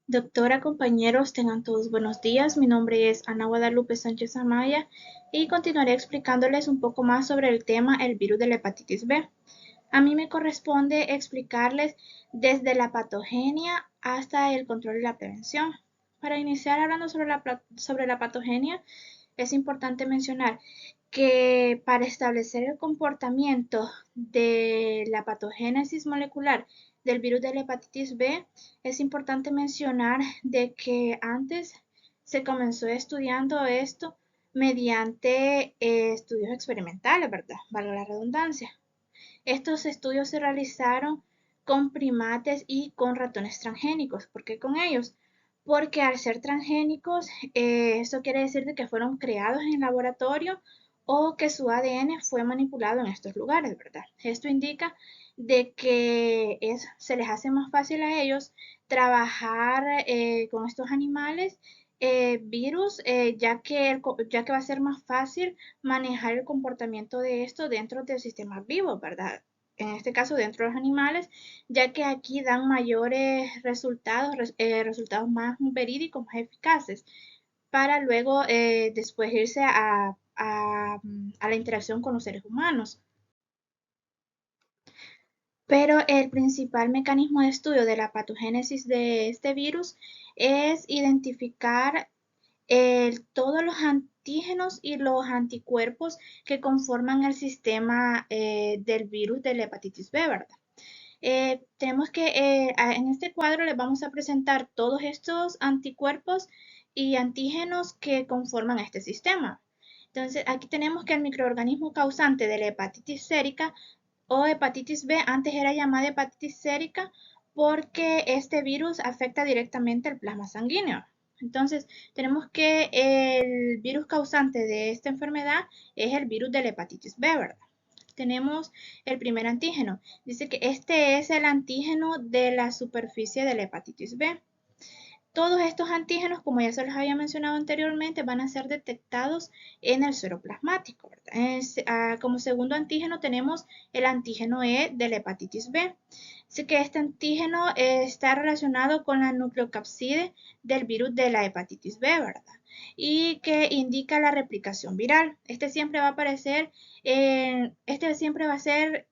Doctora, compañeros, tengan todos buenos días. Mi nombre es Ana Guadalupe Sánchez Amaya y continuaré explicándoles un poco más sobre el tema el virus de la hepatitis B. A mí me corresponde explicarles desde la patogenia hasta el control y la prevención. Para iniciar hablando sobre la patogenia, es importante mencionar que para establecer el comportamiento de la patogénesis molecular del virus de la hepatitis B, es importante mencionar de que antes se comenzó estudiando esto mediante estudios experimentales, ¿verdad? Valga la redundancia. Estos estudios se realizaron con primates y con ratones transgénicos. ¿Por qué con ellos? Porque al ser transgénicos, eso quiere decir de que fueron creados en laboratorio o que su ADN fue manipulado en estos lugares, ¿verdad? Esto indica de que se les hace más fácil a ellos trabajar con estos animales virus, ya que va a ser más fácil manejar el comportamiento de esto dentro del sistema vivo, ¿verdad? En este caso dentro de los animales, ya que aquí dan mayores resultados, resultados más verídicos, más eficaces, para luego después irse a la interacción con los seres humanos. Pero el principal mecanismo de estudio de la patogénesis de este virus es identificar todos los antígenos y los anticuerpos que conforman el sistema del virus de la hepatitis B, ¿verdad? Tenemos que en este cuadro les vamos a presentar todos estos anticuerpos y antígenos que conforman este sistema. Entonces, aquí tenemos que el microorganismo causante de la hepatitis sérica o hepatitis B antes era llamada hepatitis sérica porque este virus afecta directamente el plasma sanguíneo. Entonces, tenemos que el virus causante de esta enfermedad es el virus de la hepatitis B, ¿verdad? Tenemos el primer antígeno. Dice que este es el antígeno de la superficie de la hepatitis B. Todos estos antígenos, como ya se los había mencionado anteriormente, van a ser detectados en el suero plasmático, ¿verdad? Como segundo antígeno tenemos el antígeno E de la hepatitis B. Así que este antígeno está relacionado con la nucleocapside del virus de la hepatitis B, ¿verdad? Y que indica la replicación viral. Este siempre va a aparecer, este siempre va a ser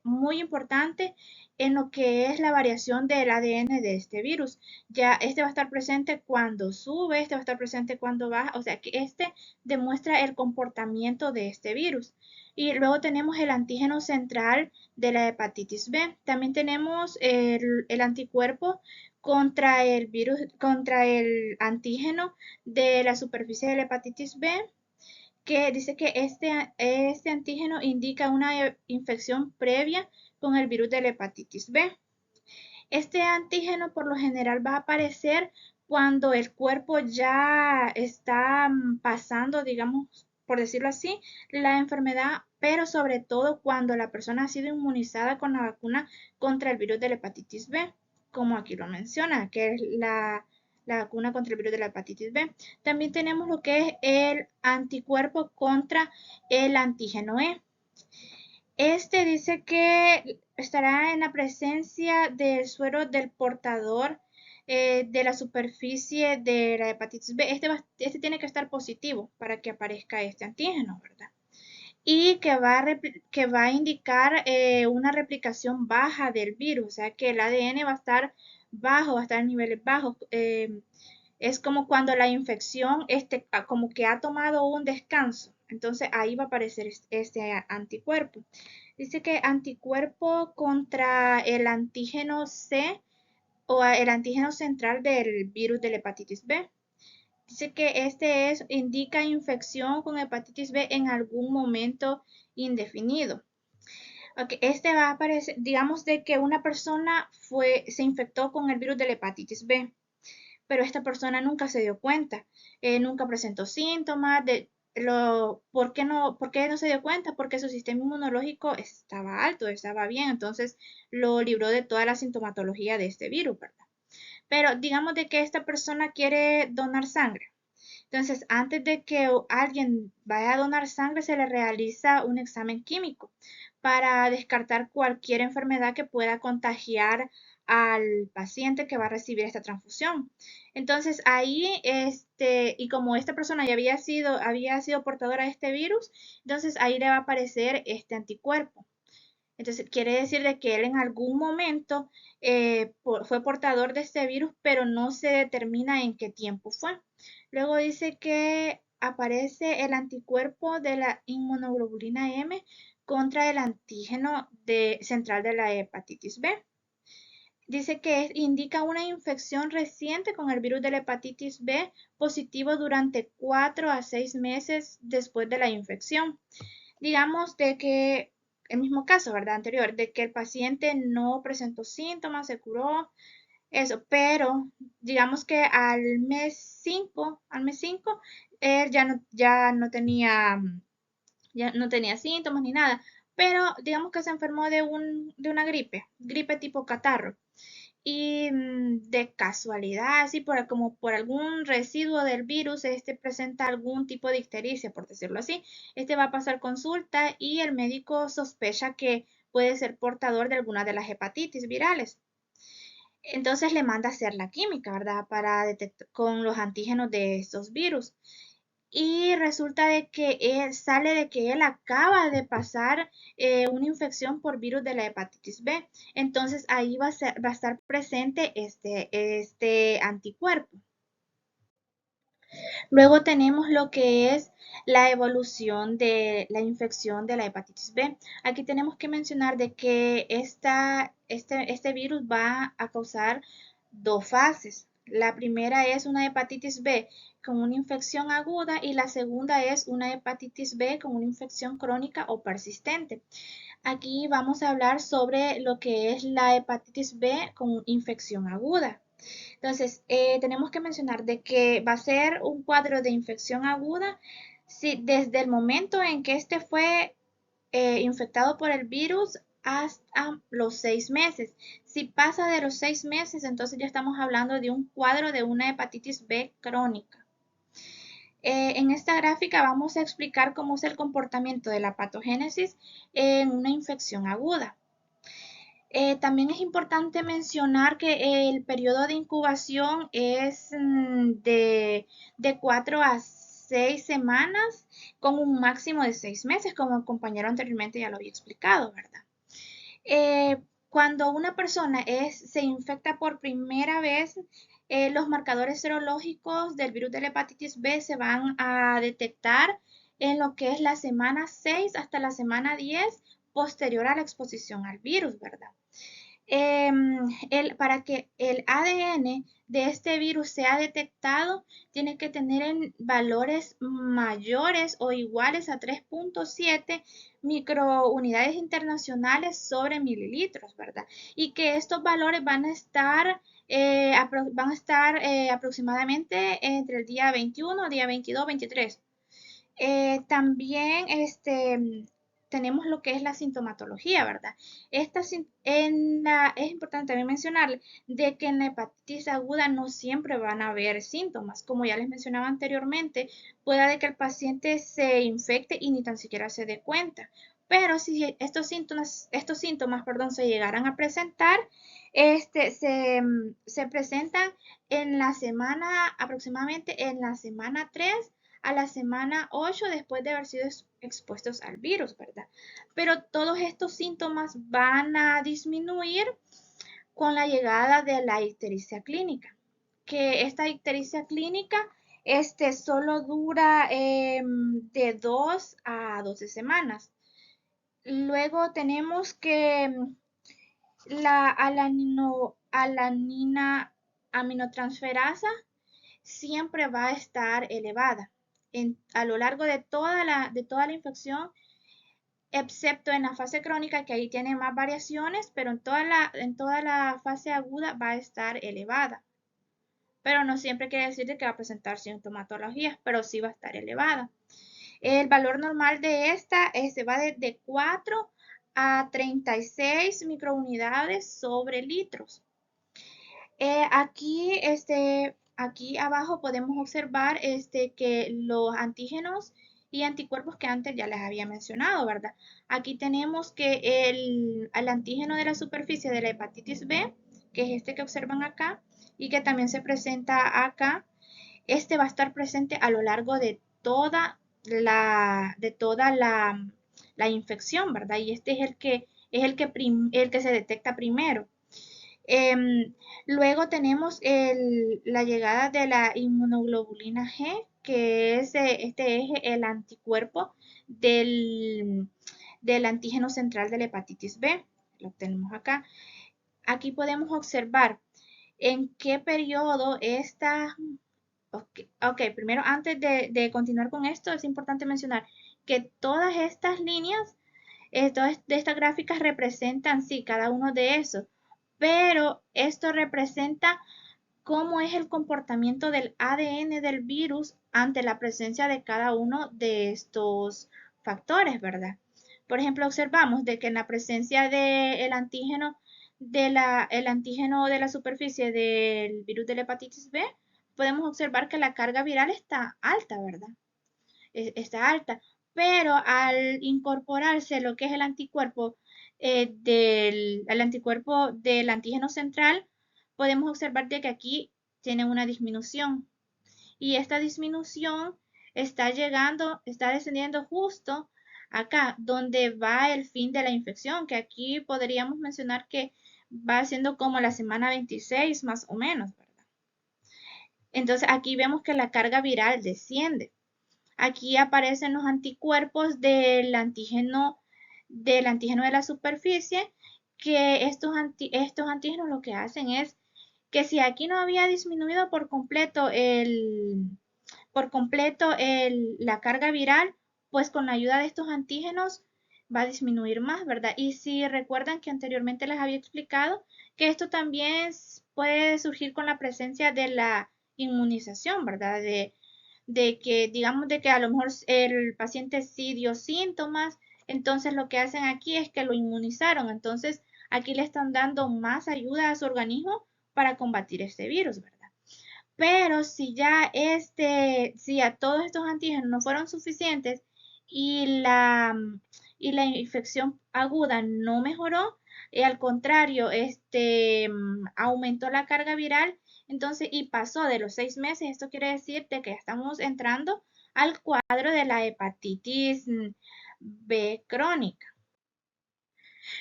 muy importante en lo que es la variación del ADN de este virus. Ya este va a estar presente cuando sube, este va a estar presente cuando baja, o sea que este demuestra el comportamiento de este virus. Y luego tenemos el antígeno central de la hepatitis B. También tenemos el anticuerpo contra el virus, contra el antígeno de la superficie de la hepatitis B, que dice que este antígeno indica una infección previa con el virus de la hepatitis B. Este antígeno por lo general va a aparecer cuando el cuerpo ya está pasando, digamos, por decirlo así, la enfermedad, pero sobre todo cuando la persona ha sido inmunizada con la vacuna contra el virus de la hepatitis B, como aquí lo menciona, que es la vacuna contra el virus de la hepatitis B. También tenemos lo que es el anticuerpo contra el antígeno E. Este dice que estará en la presencia del suero del portador de la superficie de la hepatitis B. Este tiene que estar positivo para que aparezca este antígeno, ¿verdad? Y que va a indicar una replicación baja del virus, o sea que el ADN va a estar bajo, va a estar en niveles bajos. Es como cuando la infección como que ha tomado un descanso. Entonces ahí va a aparecer este anticuerpo. Dice que anticuerpo contra el antígeno C o el antígeno central del virus de la hepatitis B. Dice que indica infección con hepatitis B en algún momento indefinido. Okay, este va a aparecer, digamos de que una persona se infectó con el virus de la hepatitis B, pero esta persona nunca se dio cuenta, nunca presentó síntomas ¿por qué no se dio cuenta? Porque su sistema inmunológico estaba alto, estaba bien, entonces lo libró de toda la sintomatología de este virus, ¿verdad? Pero digamos de que esta persona quiere donar sangre. Entonces, antes de que alguien vaya a donar sangre, se le realiza un examen químico para descartar cualquier enfermedad que pueda contagiar al paciente que va a recibir esta transfusión. Entonces ahí, y como esta persona ya había sido portadora de este virus, entonces ahí le va a aparecer este anticuerpo. Entonces quiere decir de que él en algún momento fue portador de este virus, pero no se determina en qué tiempo fue. Luego dice que aparece el anticuerpo de la inmunoglobulina M contra el antígeno central de la hepatitis B. Dice que indica una infección reciente con el virus de la hepatitis B positivo durante 4 a 6 meses después de la infección. Digamos de que el mismo caso, ¿verdad? Anterior, de que el paciente no presentó síntomas, se curó, eso, pero digamos que al mes 5, él ya no tenía síntomas ni nada, pero digamos que se enfermó de una gripe tipo catarro. Y de casualidad, así como por algún residuo del virus, presenta algún tipo de ictericia, por decirlo así. Va a pasar consulta y el médico sospecha que puede ser portador de alguna de las hepatitis virales. Entonces le manda a hacer la química, ¿verdad? Para detectar con los antígenos de estos virus. Y resulta de que sale de que él acaba de pasar una infección por virus de la hepatitis B. Entonces ahí va a estar presente este anticuerpo. Luego tenemos lo que es la evolución de la infección de la hepatitis B. Aquí tenemos que mencionar de que este virus va a causar dos fases. La primera es una hepatitis B con una infección aguda y la segunda es una hepatitis B con una infección crónica o persistente. Aquí vamos a hablar sobre lo que es la hepatitis B con infección aguda. Entonces, tenemos que mencionar de que va a ser un cuadro de infección aguda si, desde el momento en que este fue infectado por el virus hasta los 6 meses. Si pasa de los 6 meses, entonces ya estamos hablando de un cuadro de una hepatitis B crónica. En esta gráfica vamos a explicar cómo es el comportamiento de la patogénesis en una infección aguda. También es importante mencionar que el periodo de incubación es de 4 a 6 semanas con un máximo de 6 meses, como el compañero anteriormente ya lo había explicado, ¿verdad? Cuando una persona se infecta por primera vez, los marcadores serológicos del virus de la hepatitis B se van a detectar en lo que es la semana 6 hasta la semana 10 posterior a la exposición al virus, ¿verdad? Para que el ADN de este virus sea detectado, tiene que tener en valores mayores o iguales a 3.7 microunidades internacionales sobre mililitros, ¿verdad? Y que estos valores van a estar aproximadamente entre el día 21, día 22, 23. También tenemos lo que es la sintomatología, ¿verdad? Es importante también mencionar de que en la hepatitis aguda no siempre van a haber síntomas. Como ya les mencionaba anteriormente, puede que el paciente se infecte y ni tan siquiera se dé cuenta. Pero si estos síntomas, se llegaran a presentar, se presentan aproximadamente en la semana 3 a la semana 8 después de haber sido expuestos al virus, ¿verdad? Pero todos estos síntomas van a disminuir con la llegada de la ictericia clínica, que esta ictericia clínica solo dura de 2 a 12 semanas. Luego tenemos que la alanina aminotransferasa siempre va a estar elevada a lo largo de toda la infección, excepto en la fase crónica, que ahí tiene más variaciones, pero en toda la fase aguda va a estar elevada. Pero no siempre quiere decir que va a presentar sintomatologías, pero sí va a estar elevada. El valor normal de esta se va de 4 a 36 microunidades sobre litros. Aquí abajo podemos observar que los antígenos y anticuerpos que antes ya les había mencionado, ¿verdad? Aquí tenemos que el antígeno de la superficie de la hepatitis B que es este que observan acá y que también se presenta acá. Este va a estar presente a lo largo de toda la infección, ¿verdad? Y este es el que se detecta primero. Em, Luego tenemos la llegada de la inmunoglobulina G, que este es el anticuerpo del, del antígeno central de la hepatitis B. Lo tenemos acá. Aquí podemos observar en qué periodo esta... Ok, primero antes de continuar con esto, es importante mencionar que todas estas líneas, todas de estas gráficas representan, sí, cada uno de esos, pero esto representa cómo es el comportamiento del ADN del virus ante la presencia de cada uno de estos factores, ¿verdad? Por ejemplo, observamos de que en la presencia del antígeno el antígeno de la superficie del virus de la hepatitis B, podemos observar que la carga viral está alta, ¿verdad? Está alta, pero al incorporarse lo que es el anticuerpo del antígeno central, podemos observar de que aquí tiene una disminución y esta disminución está descendiendo justo acá, donde va el fin de la infección, que aquí podríamos mencionar que va siendo como la semana 26 más o menos, ¿verdad? Entonces aquí vemos que la carga viral desciende. Aquí aparecen los anticuerpos del antígeno de la superficie, que estos antígenos lo que hacen es que si aquí no había disminuido la carga viral, pues con la ayuda de estos antígenos va a disminuir más, ¿verdad? Y si recuerdan que anteriormente les había explicado que esto también puede surgir con la presencia de la inmunización, ¿verdad? De que, digamos, de que a lo mejor el paciente sí dio síntomas, entonces lo que hacen aquí es que lo inmunizaron, entonces aquí le están dando más ayuda a su organismo para combatir este virus, ¿verdad? Pero si a todos estos antígenos no fueron suficientes y la infección aguda no mejoró, al contrario, aumentó la carga viral, entonces, y pasó de los 6 meses, esto quiere decir de que ya estamos entrando al cuadro de la hepatitis B crónica.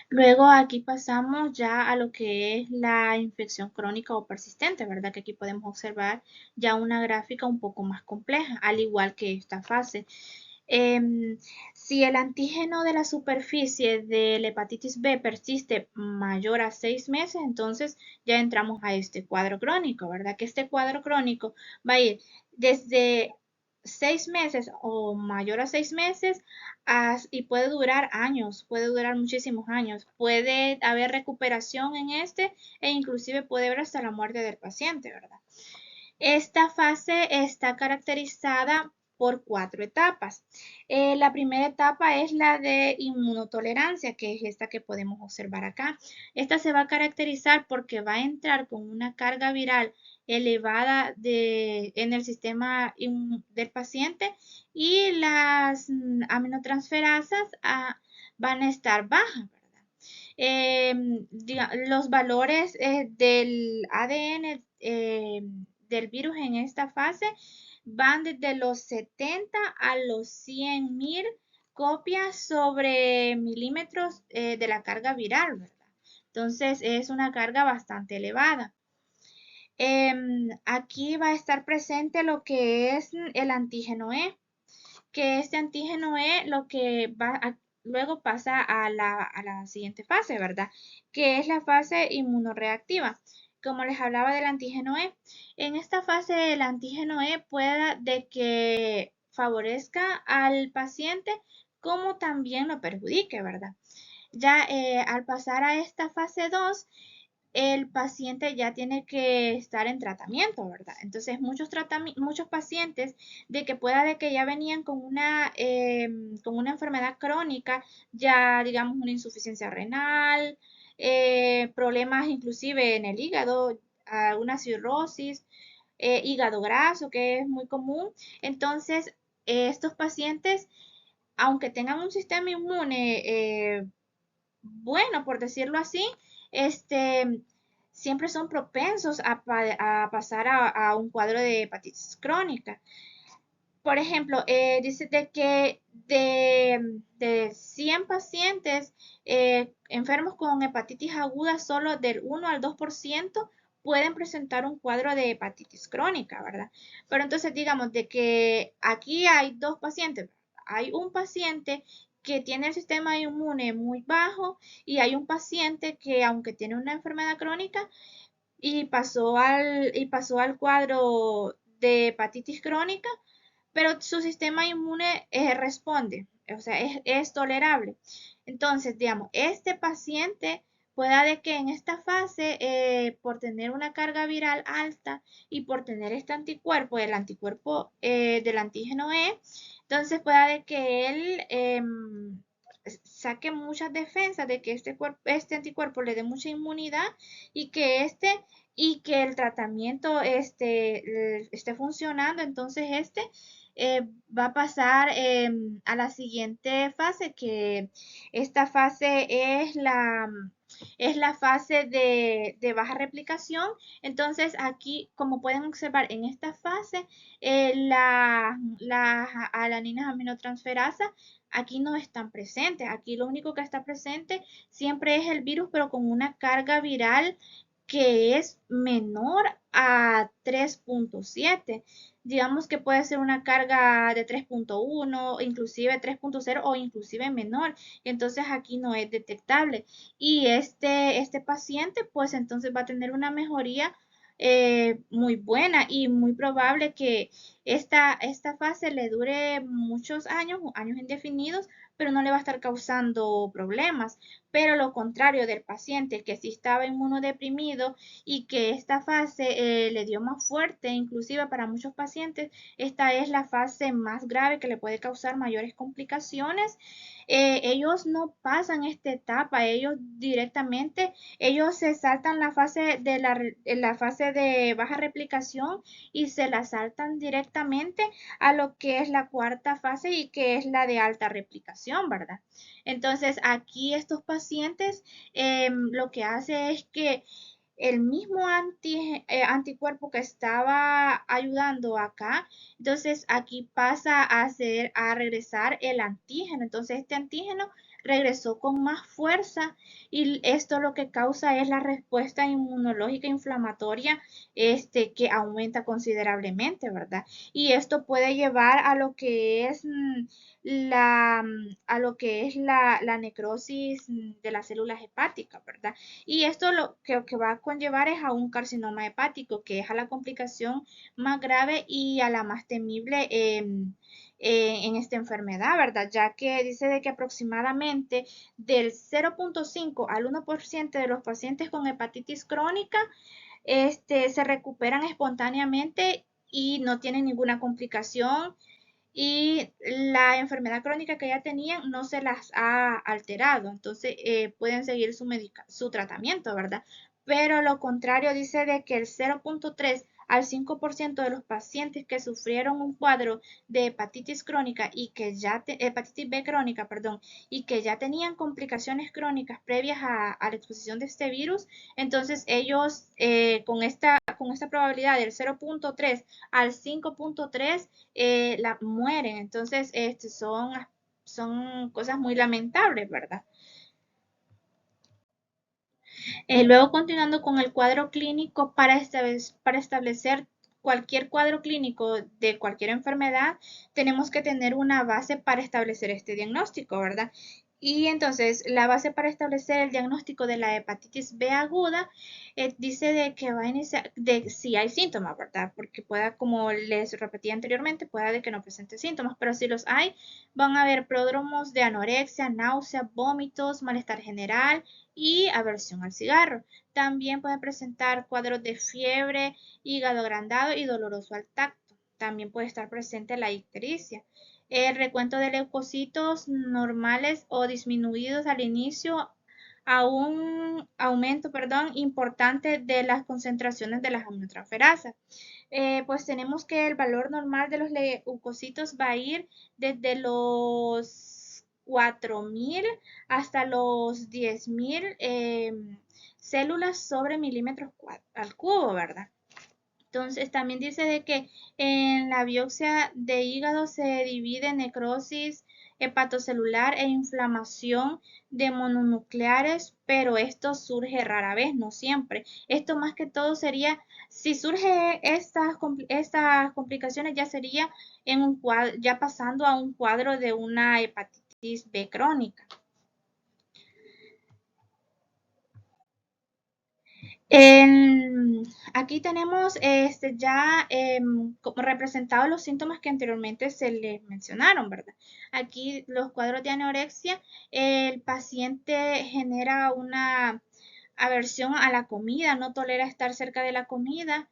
Luego aquí pasamos ya a lo que es la infección crónica o persistente, ¿verdad? Que aquí podemos observar ya una gráfica un poco más compleja, al igual que esta fase. Em, si el antígeno de la superficie de la hepatitis B persiste mayor a 6 meses, entonces ya entramos a este cuadro crónico, ¿verdad? Que este cuadro crónico va a ir desde 6 meses o mayor a 6 meses y puede durar años, puede durar muchísimos años. Puede haber recuperación en este e inclusive puede haber hasta la muerte del paciente, ¿verdad? Esta fase está caracterizada por 4 etapas. La primera etapa es la de inmunotolerancia, que es esta que podemos observar acá. Esta se va a caracterizar porque va a entrar con una carga viral elevada en el sistema del paciente y las aminotransferasas van a estar bajas, ¿verdad? Los valores del ADN del virus en esta fase van desde los 70 a los 100.000 copias sobre milímetros de la carga viral, ¿verdad? Entonces es una carga bastante elevada. Aquí va a estar presente lo que es el antígeno E, que este antígeno E lo que luego pasa a la siguiente fase, ¿verdad? Que es la fase inmunoreactiva. Como les hablaba del antígeno E, en esta fase el antígeno E pueda de que favorezca al paciente como también lo perjudique, ¿verdad? Ya al pasar a esta fase 2 el paciente ya tiene que estar en tratamiento, ¿verdad? Entonces, muchos pacientes de que ya venían con una enfermedad crónica, ya digamos una insuficiencia renal, problemas inclusive en el hígado, alguna cirrosis, hígado graso, que es muy común. Entonces, estos pacientes, aunque tengan un sistema inmune bueno, por decirlo así, este, siempre son propensos a pasar a un cuadro de hepatitis crónica. Por ejemplo, dice de que de 100 pacientes enfermos con hepatitis aguda, solo del 1 al 2% pueden presentar un cuadro de hepatitis crónica, ¿verdad? Pero entonces digamos de que aquí hay dos pacientes. Hay un paciente que tiene el sistema inmune muy bajo y hay un paciente que aunque tiene una enfermedad crónica y pasó al cuadro de hepatitis crónica, pero su sistema inmune responde, o sea, es tolerable. Entonces, digamos, este paciente pueda de que en esta fase, por tener una carga viral alta y por tener este anticuerpo, el anticuerpo del antígeno E, entonces pueda de que él saque muchas defensas, de que este anticuerpo le dé mucha inmunidad y que el tratamiento esté funcionando. Entonces va a pasar a la siguiente fase, que esta fase es la fase de baja replicación. Entonces aquí, como pueden observar, en esta fase, las alaninas aminotransferasa aquí no están presentes. Aquí lo único que está presente siempre es el virus, pero con una carga viral que es menor a 3.7. Digamos que puede ser una carga de 3.1, inclusive 3.0 o inclusive menor. Entonces aquí no es detectable. Y este paciente pues entonces va a tener una mejoría muy buena y muy probable que esta fase le dure muchos años, años indefinidos, pero no le va a estar causando problemas. Pero lo contrario del paciente que sí estaba inmunodeprimido y que esta fase le dio más fuerte, inclusive para muchos pacientes, esta es la fase más grave que le puede causar mayores complicaciones. Ellos no pasan esta etapa, ellos se saltan la fase de baja replicación y se la saltan directamente a lo que es la cuarta fase y que es la de alta replicación, ¿verdad? Entonces, aquí estos pacientes lo que hace es que el mismo anticuerpo que estaba ayudando acá, entonces aquí pasa a regresar el antígeno. Entonces este antígeno regresó con más fuerza y esto lo que causa es la respuesta inmunológica inflamatoria que aumenta considerablemente, ¿verdad? Y esto puede llevar a lo que es la necrosis de las células hepáticas, ¿verdad? Y esto lo que va a conllevar es a un carcinoma hepático, que es a la complicación más grave y a la más temible en esta enfermedad, ¿verdad? Ya que dice de que aproximadamente del 0.5 al 1% de los pacientes con hepatitis crónica se recuperan espontáneamente y no tienen ninguna complicación y la enfermedad crónica que ya tenían no se las ha alterado, entonces pueden seguir su tratamiento, ¿verdad? Pero lo contrario dice de que el 0.3 al 5% de los pacientes que sufrieron un cuadro de hepatitis crónica y que hepatitis B crónica, perdón, y que ya tenían complicaciones crónicas previas a la exposición de este virus, entonces ellos con esta probabilidad del 0.3 al 5.3 mueren. Entonces, son cosas muy lamentables, ¿verdad? Luego, continuando con el cuadro clínico, para establecer cualquier cuadro clínico de cualquier enfermedad, tenemos que tener una base para establecer este diagnóstico, ¿verdad? Y entonces, la base para establecer el diagnóstico de la hepatitis B aguda dice de que va a iniciar, de si hay síntomas, ¿verdad? Porque pueda, como les repetí anteriormente, pueda de que no presente síntomas, pero si los hay, van a haber pródromos de anorexia, náusea, vómitos, malestar general y aversión al cigarro. También puede presentar cuadros de fiebre, hígado agrandado y doloroso al tacto. También puede estar presente la ictericia. El recuento de leucocitos normales o disminuidos al inicio a un aumento, perdón, importante de las concentraciones de las aminotransferasas. Pues tenemos que el valor normal de los leucocitos va a ir desde los 4.000 hasta los 10.000 células sobre milímetros al cubo, ¿verdad? Entonces, también dice de que en la biopsia de hígado se divide en necrosis hepatocelular e inflamación de mononucleares, pero esto surge rara vez, no siempre. Esto más que todo sería, si surge estas complicaciones, ya sería en un cuadro, ya pasando a un cuadro de una hepatitis B crónica. En- Aquí tenemos ya como representados los síntomas que anteriormente se les mencionaron, ¿verdad? Aquí los cuadros de anorexia, el paciente genera una aversión a la comida, no tolera estar cerca de la comida,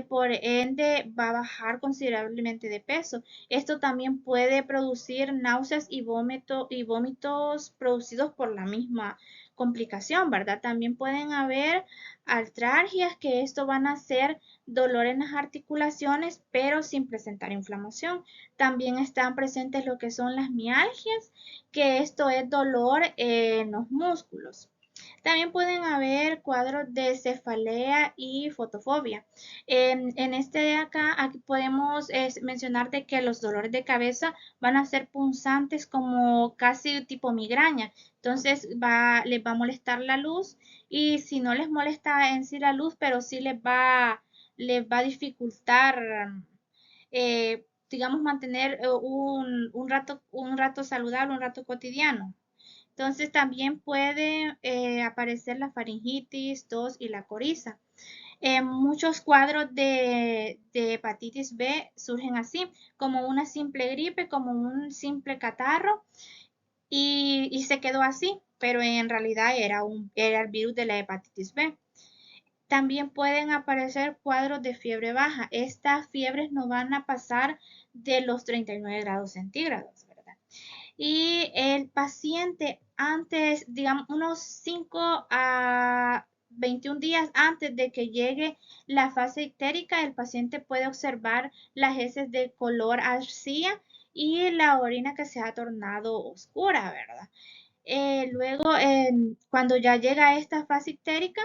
por ende va a bajar considerablemente de peso. Esto también puede producir náuseas y vómitos producidos por la misma complicación, ¿verdad? También pueden haber artralgias, que esto van a ser dolor en las articulaciones, pero sin presentar inflamación. También están presentes lo que son las mialgias, que esto es dolor en los músculos. También pueden haber cuadros de cefalea y fotofobia. En este de acá, aquí podemos mencionar de que los dolores de cabeza van a ser punzantes como casi tipo migraña. Entonces les va a molestar la luz y si no les molesta en sí la luz, pero sí les va a dificultar, digamos, mantener un rato saludable, un rato cotidiano. Entonces también puede aparecer la faringitis, tos y la coriza. Muchos cuadros de hepatitis B surgen así, como una simple gripe, como un simple catarro, y se quedó así, pero en realidad era el virus de la hepatitis B. También pueden aparecer cuadros de fiebre baja. Estas fiebres no van a pasar de los 39 grados centígrados, ¿verdad? Y el paciente antes, digamos, unos 5 a 21 días antes de que llegue la fase ictérica, el paciente puede observar las heces de color arcilla y la orina que se ha tornado oscura, ¿verdad? Luego, cuando ya llega a esta fase ictérica,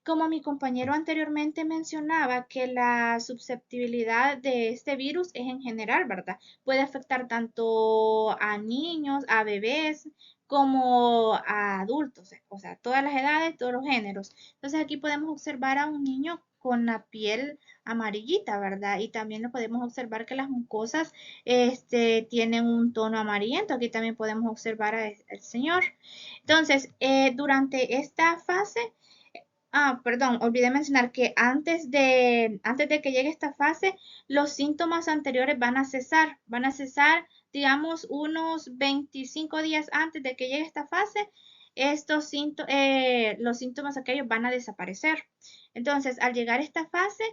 como mi compañero anteriormente mencionaba, que la susceptibilidad de este virus es en general, ¿verdad? Puede afectar tanto a niños, a bebés, como a adultos, o sea, todas las edades, todos los géneros. Entonces aquí podemos observar a un niño con la piel amarillita, ¿verdad? Y también lo podemos observar que las mucosas tienen un tono amarillento. Aquí también podemos observar al señor. Entonces, durante esta fase, perdón, olvidé mencionar que antes de que llegue esta fase, los síntomas anteriores van a cesar, digamos, unos 25 días antes de que llegue esta fase, los síntomas aquellos van a desaparecer. Entonces, al llegar a esta fase,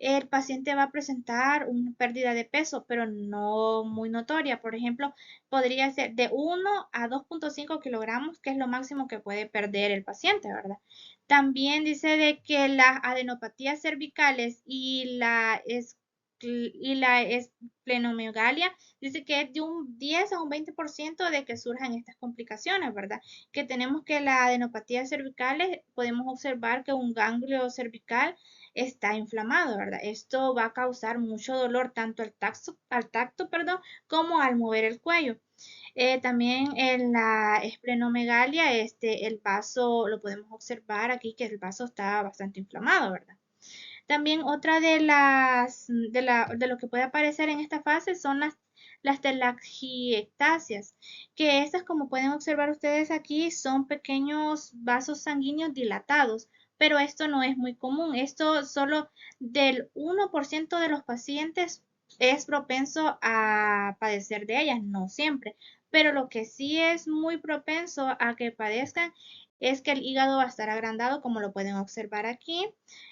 el paciente va a presentar una pérdida de peso, pero no muy notoria. Por ejemplo, podría ser de 1 a 2,5 kilogramos, que es lo máximo que puede perder el paciente, ¿verdad? También dice de que las adenopatías cervicales y la esplenomegalia, dice que es de un 10 a un 20% de que surjan estas complicaciones, ¿verdad? Que tenemos que la adenopatía cervicales, podemos observar que un ganglio cervical está inflamado, ¿verdad? Esto va a causar mucho dolor tanto perdón, como al mover el cuello. También en la esplenomegalia, el vaso lo podemos observar aquí que el vaso está bastante inflamado, ¿verdad? También otra de lo que puede aparecer en esta fase son las telangiectasias, que estas, como pueden observar ustedes aquí, son pequeños vasos sanguíneos dilatados, pero esto no es muy común. Esto solo del 1% de los pacientes es propenso a padecer de ellas, no siempre, pero lo que sí es muy propenso a que padezcan es que el hígado va a estar agrandado, como lo pueden observar aquí,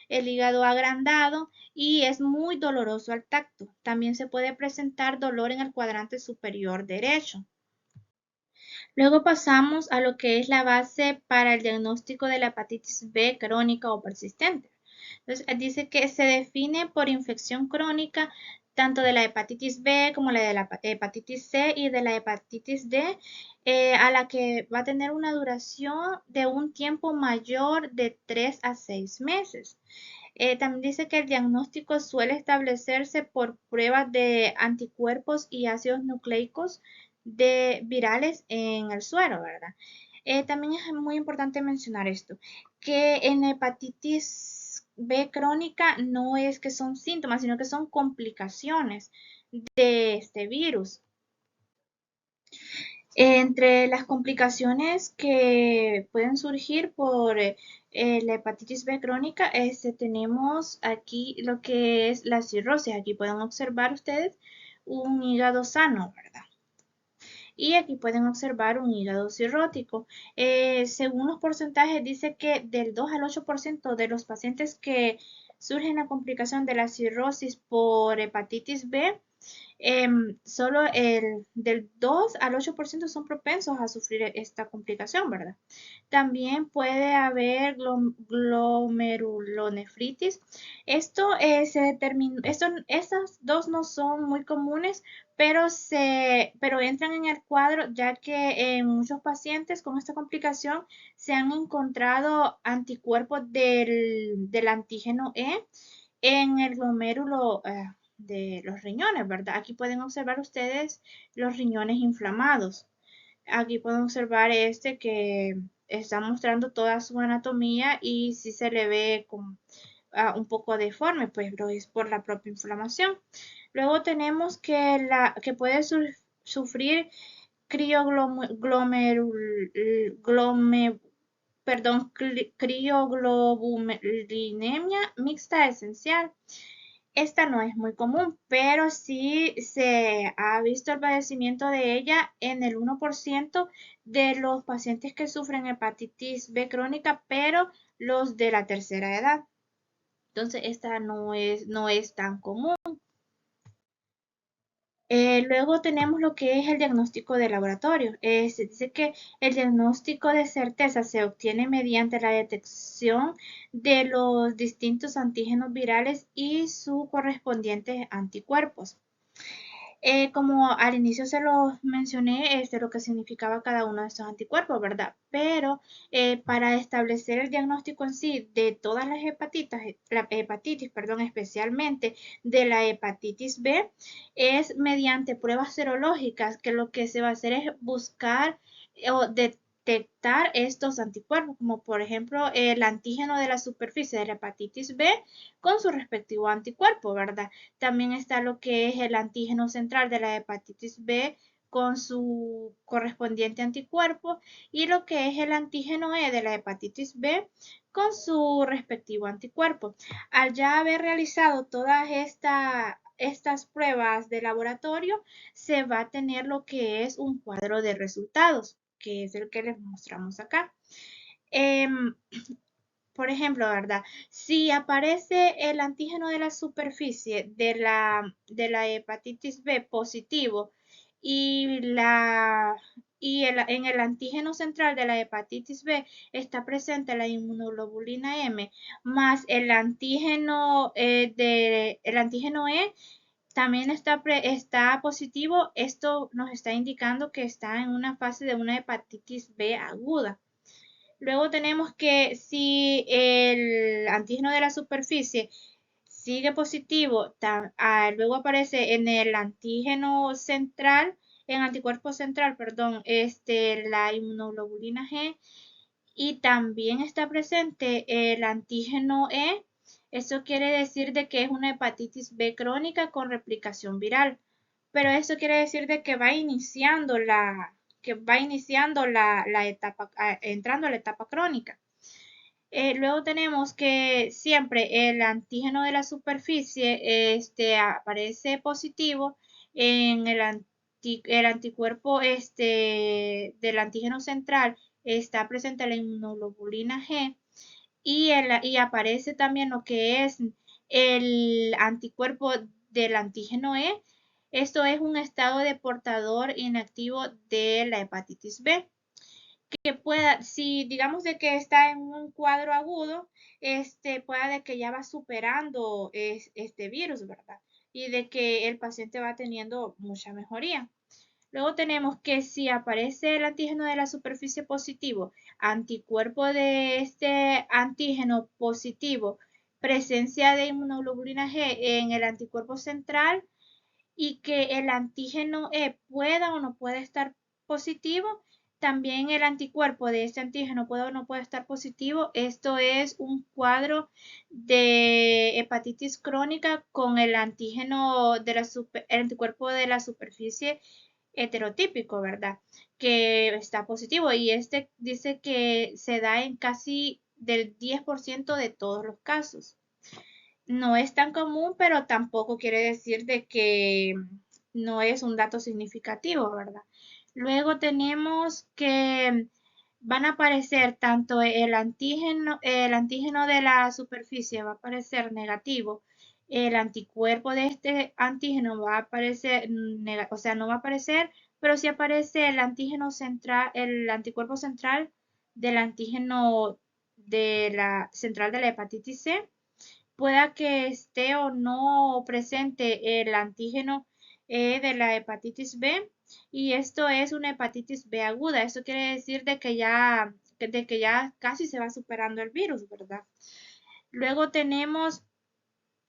el hígado agrandado, y es muy doloroso al tacto. También se puede presentar dolor en el cuadrante superior derecho. Luego pasamos a lo que es la base para el diagnóstico de la hepatitis B crónica o persistente. Entonces, dice que se define por infección crónica tanto de la hepatitis B como la de la hepatitis C y de la hepatitis D, a la que va a tener una duración de un tiempo mayor de 3 a 6 meses. También dice que el diagnóstico suele establecerse por pruebas de anticuerpos y ácidos nucleicos de virales en el suero, ¿verdad? También es muy importante mencionar esto, que en hepatitis B crónica no es que son síntomas, sino que son complicaciones de este virus. Entre las complicaciones que pueden surgir por la hepatitis B crónica, tenemos aquí lo que es la cirrosis. Aquí pueden observar ustedes un hígado sano, ¿verdad? Y aquí pueden observar un hígado cirrótico. Según los porcentajes, dice que del 2 al 8% de los pacientes que surgen la complicación de la cirrosis por hepatitis B, solo del 2 al 8% son propensos a sufrir esta complicación, ¿verdad? También puede haber glomerulonefritis. Estas dos no son muy comunes, pero entran en el cuadro ya que en muchos pacientes con esta complicación se han encontrado anticuerpos del antígeno E en el glomérulo de los riñones, ¿verdad? Aquí pueden observar ustedes los riñones inflamados. Aquí pueden observar que está mostrando toda su anatomía y si se le ve como un poco deforme, pues pero es por la propia inflamación. Luego tenemos que puede sufrir crioglobulinemia mixta esencial. Esta no es muy común, pero sí se ha visto el padecimiento de ella en el 1% de los pacientes que sufren hepatitis B crónica, pero los de la tercera edad. Entonces, esta no es tan común. Luego tenemos lo que es el diagnóstico de laboratorio. Se dice que el diagnóstico de certeza se obtiene mediante la detección de los distintos antígenos virales y sus correspondientes anticuerpos. Como al inicio se los mencioné, lo que significaba cada uno de estos anticuerpos, ¿verdad? Pero para establecer el diagnóstico en sí de todas las hepatitis, perdón, especialmente de la hepatitis B, es mediante pruebas serológicas, que lo que se va a hacer es buscar o detectar estos anticuerpos, como por ejemplo el antígeno de la superficie de la hepatitis B con su respectivo anticuerpo, ¿verdad? También está lo que es el antígeno central de la hepatitis B con su correspondiente anticuerpo y lo que es el antígeno E de la hepatitis B con su respectivo anticuerpo. Al ya haber realizado todas estas pruebas de laboratorio, se va a tener lo que es un cuadro de resultados, que es el que les mostramos acá. Por ejemplo, ¿verdad? Si aparece el antígeno de la superficie de la hepatitis B positivo y, en el antígeno central de la hepatitis B está presente la inmunoglobulina M más el antígeno E también está positivo, esto nos está indicando que está en una fase de una hepatitis B aguda. Luego tenemos que si el antígeno de la superficie sigue positivo, luego aparece en el antígeno central, en anticuerpo central, perdón, la inmunoglobulina G y también está presente el antígeno E. Eso quiere decir de que es una hepatitis B crónica con replicación viral. Pero eso quiere decir de que va iniciando la etapa, entrando a la etapa crónica. Luego tenemos que siempre el antígeno de la superficie aparece positivo en el anticuerpo del antígeno central está presente la inmunoglobulina G y aparece también lo que es el anticuerpo del antígeno E. Esto es un estado de portador inactivo de la hepatitis B que pueda, si digamos de que está en un cuadro agudo, pueda de que ya va superando este virus, ¿verdad? y de que el paciente va teniendo mucha mejoría. Luego tenemos que si aparece el antígeno de la superficie positivo, anticuerpo de este antígeno positivo, presencia de inmunoglobulina G en el anticuerpo central y que el antígeno E pueda o no pueda estar positivo, también el anticuerpo de este antígeno puede o no puede estar positivo. Esto es un cuadro de hepatitis crónica con el antígeno de el anticuerpo de la superficie heterotípico, ¿verdad? Que está positivo y este dice que se da en casi del 10% de todos los casos. No es tan común, pero tampoco quiere decir de que no es un dato significativo, ¿verdad? Luego tenemos que van a aparecer tanto el antígeno de la superficie va a aparecer negativo, el anticuerpo de este antígeno va a aparecer, o sea, no va a aparecer, pero sí aparece el antígeno central, el anticuerpo central del antígeno de la central de la hepatitis C. Pueda que esté o no presente el antígeno de la hepatitis B y esto es una hepatitis B aguda. Esto quiere decir de que ya casi se va superando el virus, ¿verdad? Luego tenemos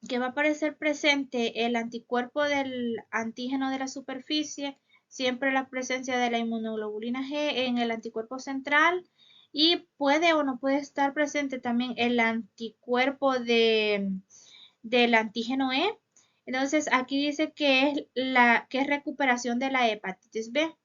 que va a aparecer presente el anticuerpo del antígeno de la superficie, siempre la presencia de la inmunoglobulina G en el anticuerpo central y puede o no puede estar presente también el anticuerpo del antígeno E. Entonces aquí dice que es recuperación de la hepatitis B,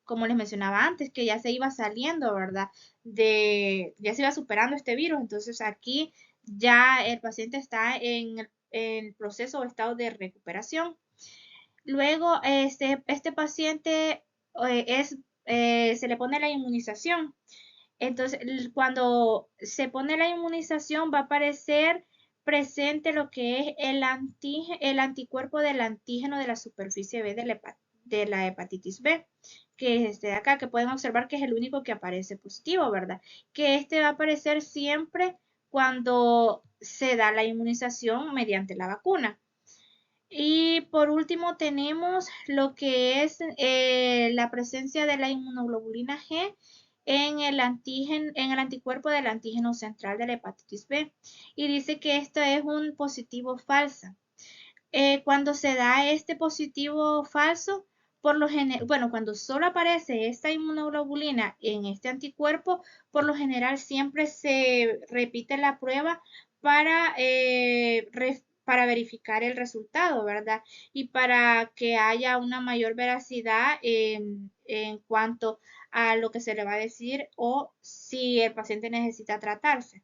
como les mencionaba antes, que ya se iba saliendo, ¿verdad? Ya se iba superando este virus. Entonces aquí ya el paciente está en el proceso o estado de recuperación. Luego, este paciente se le pone la inmunización. Entonces, cuando se pone la inmunización va a aparecer presente lo que es el anticuerpo del antígeno de la superficie B de la hepatitis B, que es este de acá, que pueden observar que es el único que aparece positivo, ¿verdad? Que este va a aparecer siempre cuando se da la inmunización mediante la vacuna. Y por último tenemos lo que es la presencia de la inmunoglobulina G en el anticuerpo del antígeno central de la hepatitis B. Y dice que esto es un positivo falsa. Cuando se da este positivo falso, por lo general, bueno, cuando solo aparece esta inmunoglobulina en este anticuerpo, por lo general siempre se repite la prueba para verificar el resultado, ¿verdad? Y para que haya una mayor veracidad en cuanto a lo que se le va a decir o si el paciente necesita tratarse.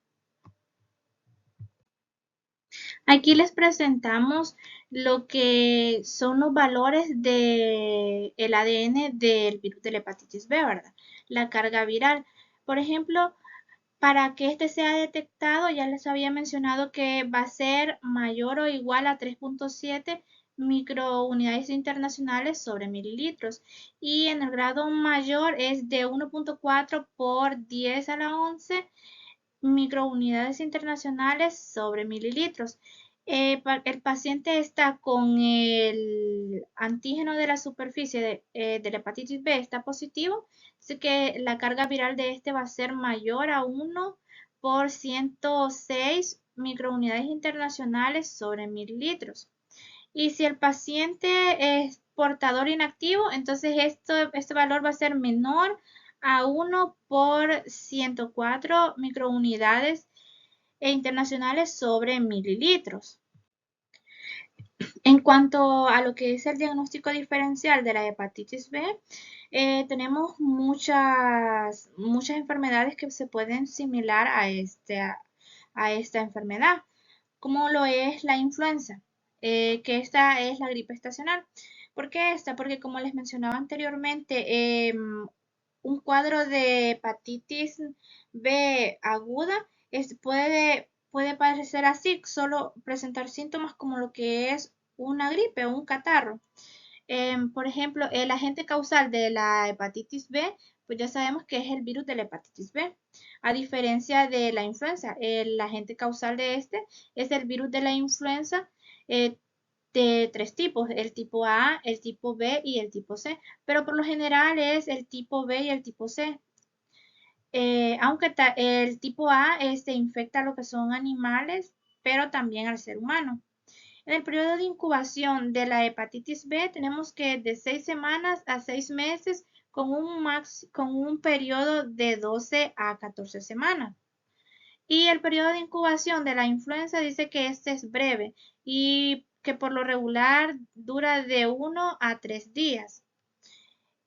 Aquí les presentamos lo que son los valores del ADN del virus de la hepatitis B, ¿verdad? La carga viral. Por ejemplo, para que este sea detectado, ya les había mencionado que va a ser mayor o igual a 3.7 microunidades internacionales sobre mililitros y en el grado mayor es de 1.4 por 10 a la 11 microunidades internacionales sobre mililitros. El paciente está con el antígeno de la superficie de la hepatitis B, está positivo, así que la carga viral de este va a ser mayor a 1 por 106 microunidades internacionales sobre mililitros. Y si el paciente es portador inactivo, entonces este valor va a ser menor a 1 por 104 microunidades internacionales sobre mililitros. En cuanto a lo que es el diagnóstico diferencial de la hepatitis B, tenemos muchas enfermedades que se pueden similar a esta enfermedad, como lo es la influenza, que esta es la gripe estacional. ¿Por qué esta? Porque como les mencionaba anteriormente, un cuadro de hepatitis B aguda puede parecer así, solo presentar síntomas como lo que es una gripe o un catarro. Por ejemplo, el agente causal de la hepatitis B, pues ya sabemos que es el virus de la hepatitis B. A diferencia de la influenza, el agente causal de este es el virus de la influenza. eh, de tres tipos, el tipo A, el tipo B y el tipo C, pero por lo general es el tipo B y el tipo C. Aunque el tipo A infecta lo que son animales, pero también al ser humano. En el periodo de incubación de la hepatitis B tenemos que de 6 semanas a 6 meses con un periodo de 12 a 14 semanas. Y el periodo de incubación de la influenza dice que este es breve y que por lo regular dura de 1 a 3 días.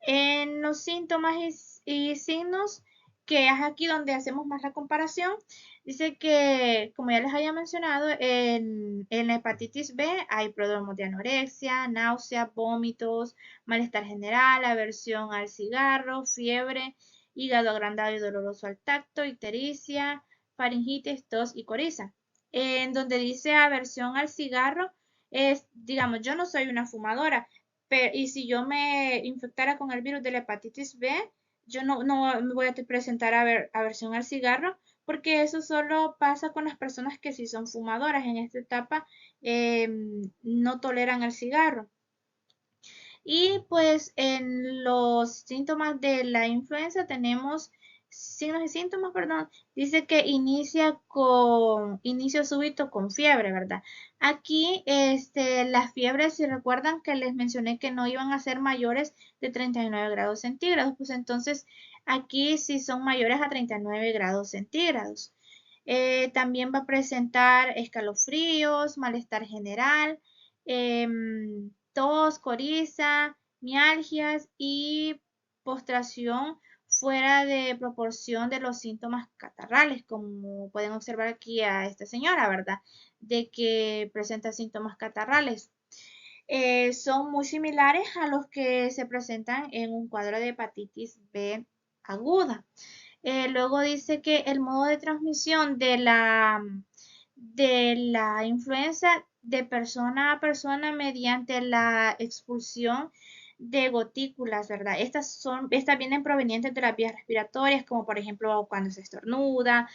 En los síntomas y signos, que es aquí donde hacemos más la comparación, dice que, como ya les había mencionado, en la hepatitis B hay prodromos de anorexia, náusea, vómitos, malestar general, aversión al cigarro, fiebre, hígado agrandado y doloroso al tacto, ictericia, faringitis, tos y coriza. En donde dice aversión al cigarro, es, digamos, yo no soy una fumadora, y si yo me infectara con el virus de la hepatitis B, yo no me voy a presentar aversión al cigarro, porque eso solo pasa con las personas que sí son fumadoras. En esta etapa no toleran el cigarro. Y pues en los síntomas de la influenza tenemos signos y síntomas, perdón, dice que inicio súbito con fiebre, ¿verdad? Aquí las fiebres, si recuerdan que les mencioné que no iban a ser mayores de 39 grados centígrados, pues entonces aquí sí son mayores a 39 grados centígrados. También va a presentar escalofríos, malestar general, tos, coriza, mialgias y postración fuera de proporción de los síntomas catarrales, como pueden observar aquí a esta señora, ¿verdad? De que presenta síntomas catarrales. Son muy similares a los que se presentan en un cuadro de hepatitis B aguda. Luego dice que el modo de transmisión de la influenza de persona a persona mediante la expulsión de gotículas, ¿verdad? Estas vienen provenientes de las vías respiratorias, como por ejemplo cuando se estornuda,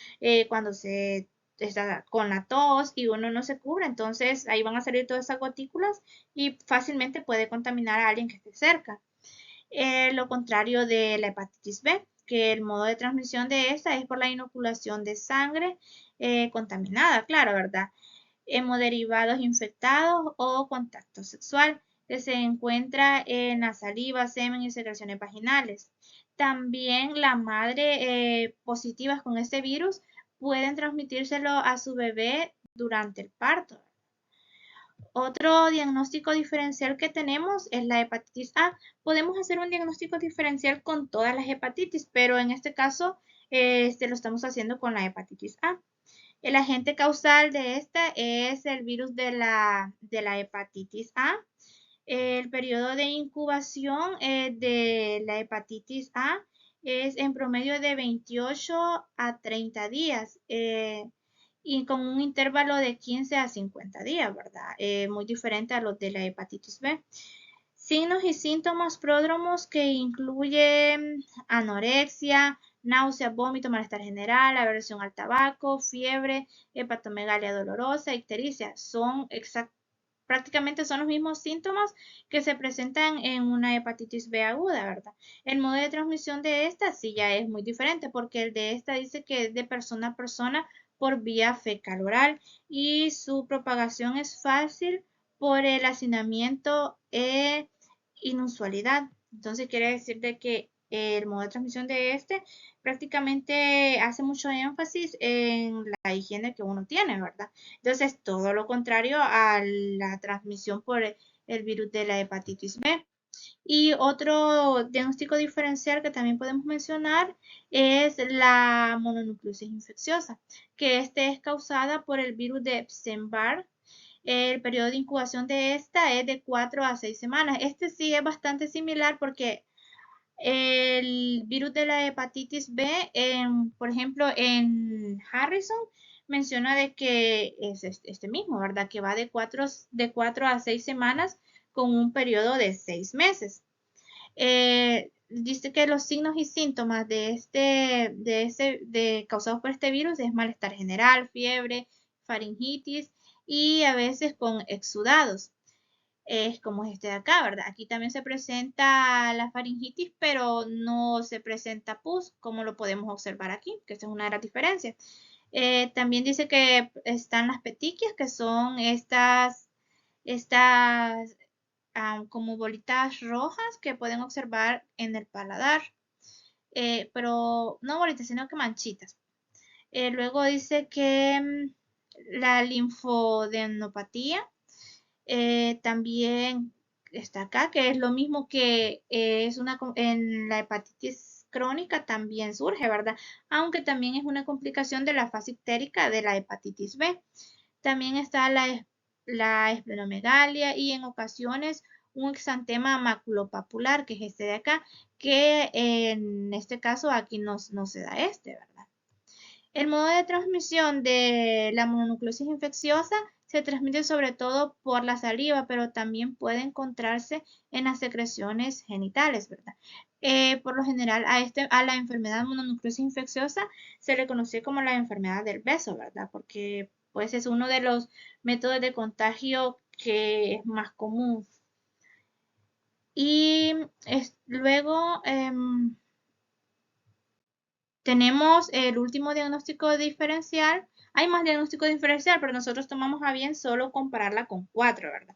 cuando se está con la tos y uno no se cubre, entonces ahí van a salir todas esas gotículas y fácilmente puede contaminar a alguien que esté cerca. Lo contrario de la hepatitis B, que el modo de transmisión de esta es por la inoculación de sangre contaminada, claro, ¿verdad? Hemoderivados infectados o contacto sexual, que se encuentra en la saliva, semen y secreciones vaginales. También la madre positivas con este virus pueden transmitírselo a su bebé durante el parto. Otro diagnóstico diferencial que tenemos es la hepatitis A. Podemos hacer un diagnóstico diferencial con todas las hepatitis, pero en este caso lo estamos haciendo con la hepatitis A. El agente causal de esta es el virus de la hepatitis A. El periodo de incubación de la hepatitis A es en promedio de 28 a 30 días. Y con un intervalo de 15 a 50 días, ¿verdad? Muy diferente a los de la hepatitis B. Signos y síntomas pródromos que incluyen anorexia, náusea, vómito, malestar general, aversión al tabaco, fiebre, hepatomegalia dolorosa, ictericia. Prácticamente son los mismos síntomas que se presentan en una hepatitis B aguda, ¿verdad? El modo de transmisión de esta sí ya es muy diferente porque el de esta dice que es de persona a persona por vía fecal oral y su propagación es fácil por el hacinamiento e inusualidad. Entonces quiere decir de que el modo de transmisión de este prácticamente hace mucho énfasis en la higiene que uno tiene, ¿verdad? Entonces, todo lo contrario a la transmisión por el virus de la hepatitis B. Y otro diagnóstico diferencial que también podemos mencionar es la mononucleosis infecciosa, que este es causada por el virus de Epstein-Barr. El periodo de incubación de esta es de 4 a 6 semanas. Este sí es bastante similar porque el virus de la hepatitis B, por ejemplo, en Harrison, menciona de que es este mismo, ¿verdad? Que va de cuatro a 6 semanas con un periodo de 6 meses. Dice que los signos y síntomas causados por este virus es malestar general, fiebre, faringitis y a veces con exudados. es como este de acá, ¿verdad? Aquí también se presenta la faringitis, pero no se presenta pus, como lo podemos observar aquí, que esa es una de las diferencias. También dice que están las petequias, que son estas como bolitas rojas que pueden observar en el paladar, pero no bolitas, sino que manchitas. Luego dice que la linfodenopatía también está acá, que es lo mismo que en la hepatitis crónica también surge, ¿verdad? Aunque también es una complicación de la fase ictérica de la hepatitis B. También está la esplenomegalia y en ocasiones un exantema maculopapular, que es este de acá, que en este caso aquí no se da este, ¿verdad? El modo de transmisión de la mononucleosis infecciosa se transmite sobre todo por la saliva, pero también puede encontrarse en las secreciones genitales, ¿verdad? Por lo general a la enfermedad mononucleosis infecciosa se le conoce como la enfermedad del beso, ¿verdad? Porque pues es uno de los métodos de contagio que es más común. Y luego tenemos el último diagnóstico diferencial. Hay más diagnóstico diferencial, pero nosotros tomamos a bien solo compararla con cuatro, ¿verdad?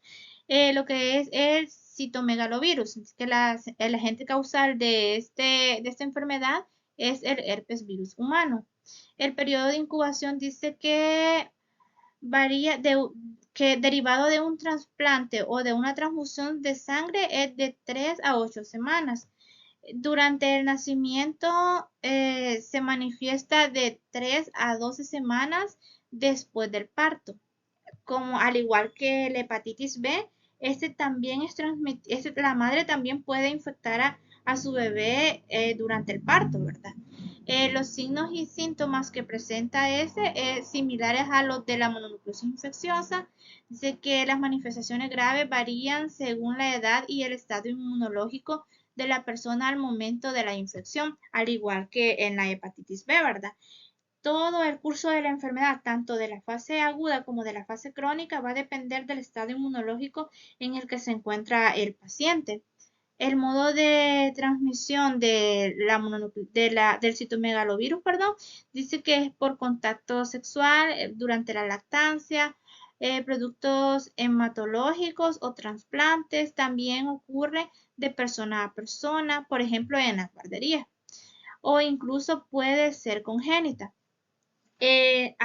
Lo que es el citomegalovirus, que el agente causal de esta enfermedad es el herpes virus humano. El periodo de incubación dice que varía que derivado de un trasplante o de una transfusión de sangre es de 3 a 8 semanas. Durante el nacimiento se manifiesta de 3 a 12 semanas después del parto. Como al igual que la hepatitis B, este también es la madre también puede infectar a su bebé durante el parto, ¿verdad? Los signos y síntomas que presenta similares a los de la mononucleosis infecciosa. Dice que las manifestaciones graves varían según la edad y el estado inmunológico de la persona al momento de la infección, al igual que en la hepatitis B, ¿verdad? Todo el curso de la enfermedad, tanto de la fase aguda como de la fase crónica, va a depender del estado inmunológico en el que se encuentra el paciente. El modo de transmisión del citomegalovirus, perdón, dice que es por contacto sexual durante la lactancia, productos hematológicos o trasplantes. También ocurre de persona a persona, por ejemplo, en la guardería, o incluso puede ser congénita. Este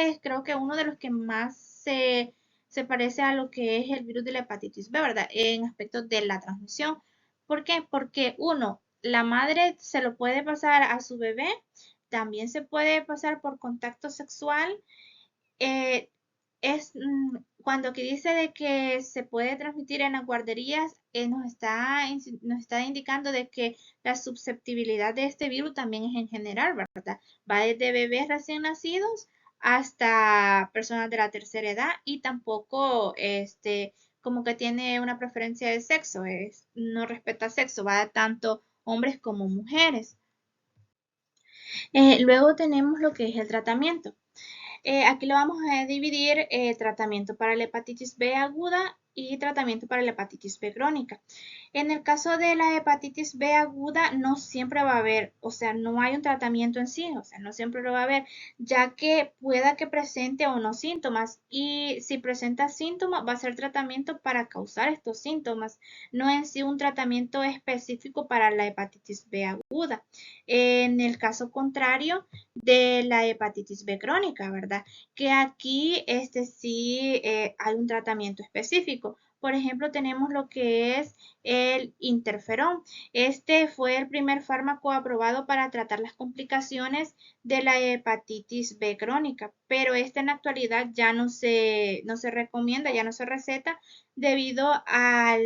es creo que uno de los que más se parece a lo que es el virus de la hepatitis B, ¿verdad? En aspectos de la transmisión. ¿Por qué? Porque uno, la madre se lo puede pasar a su bebé, también se puede pasar por contacto sexual. eh, Cuando aquí dice de que se puede transmitir en las guarderías, nos está indicando de que la susceptibilidad de este virus también es en general, ¿verdad? Va desde bebés recién nacidos hasta personas de la tercera edad y tampoco como que tiene una preferencia de sexo, no respeta sexo, va tanto hombres como mujeres. Luego tenemos lo que es el tratamiento. Aquí lo vamos a dividir tratamiento para la hepatitis B aguda y tratamiento para la hepatitis B crónica. En el caso de la hepatitis B aguda no siempre va a haber, o sea, no hay un tratamiento en sí, o sea, no siempre lo va a haber, ya que pueda que presente o no síntomas y si presenta síntomas va a ser tratamiento para causar estos síntomas, no en sí un tratamiento específico para la hepatitis B aguda. En el caso contrario de la hepatitis B crónica, ¿verdad? Que aquí sí hay un tratamiento específico. Por ejemplo, tenemos lo que es el interferón. Este fue el primer fármaco aprobado para tratar las complicaciones de la hepatitis B crónica, pero este en la actualidad ya no se recomienda, ya no se receta debido a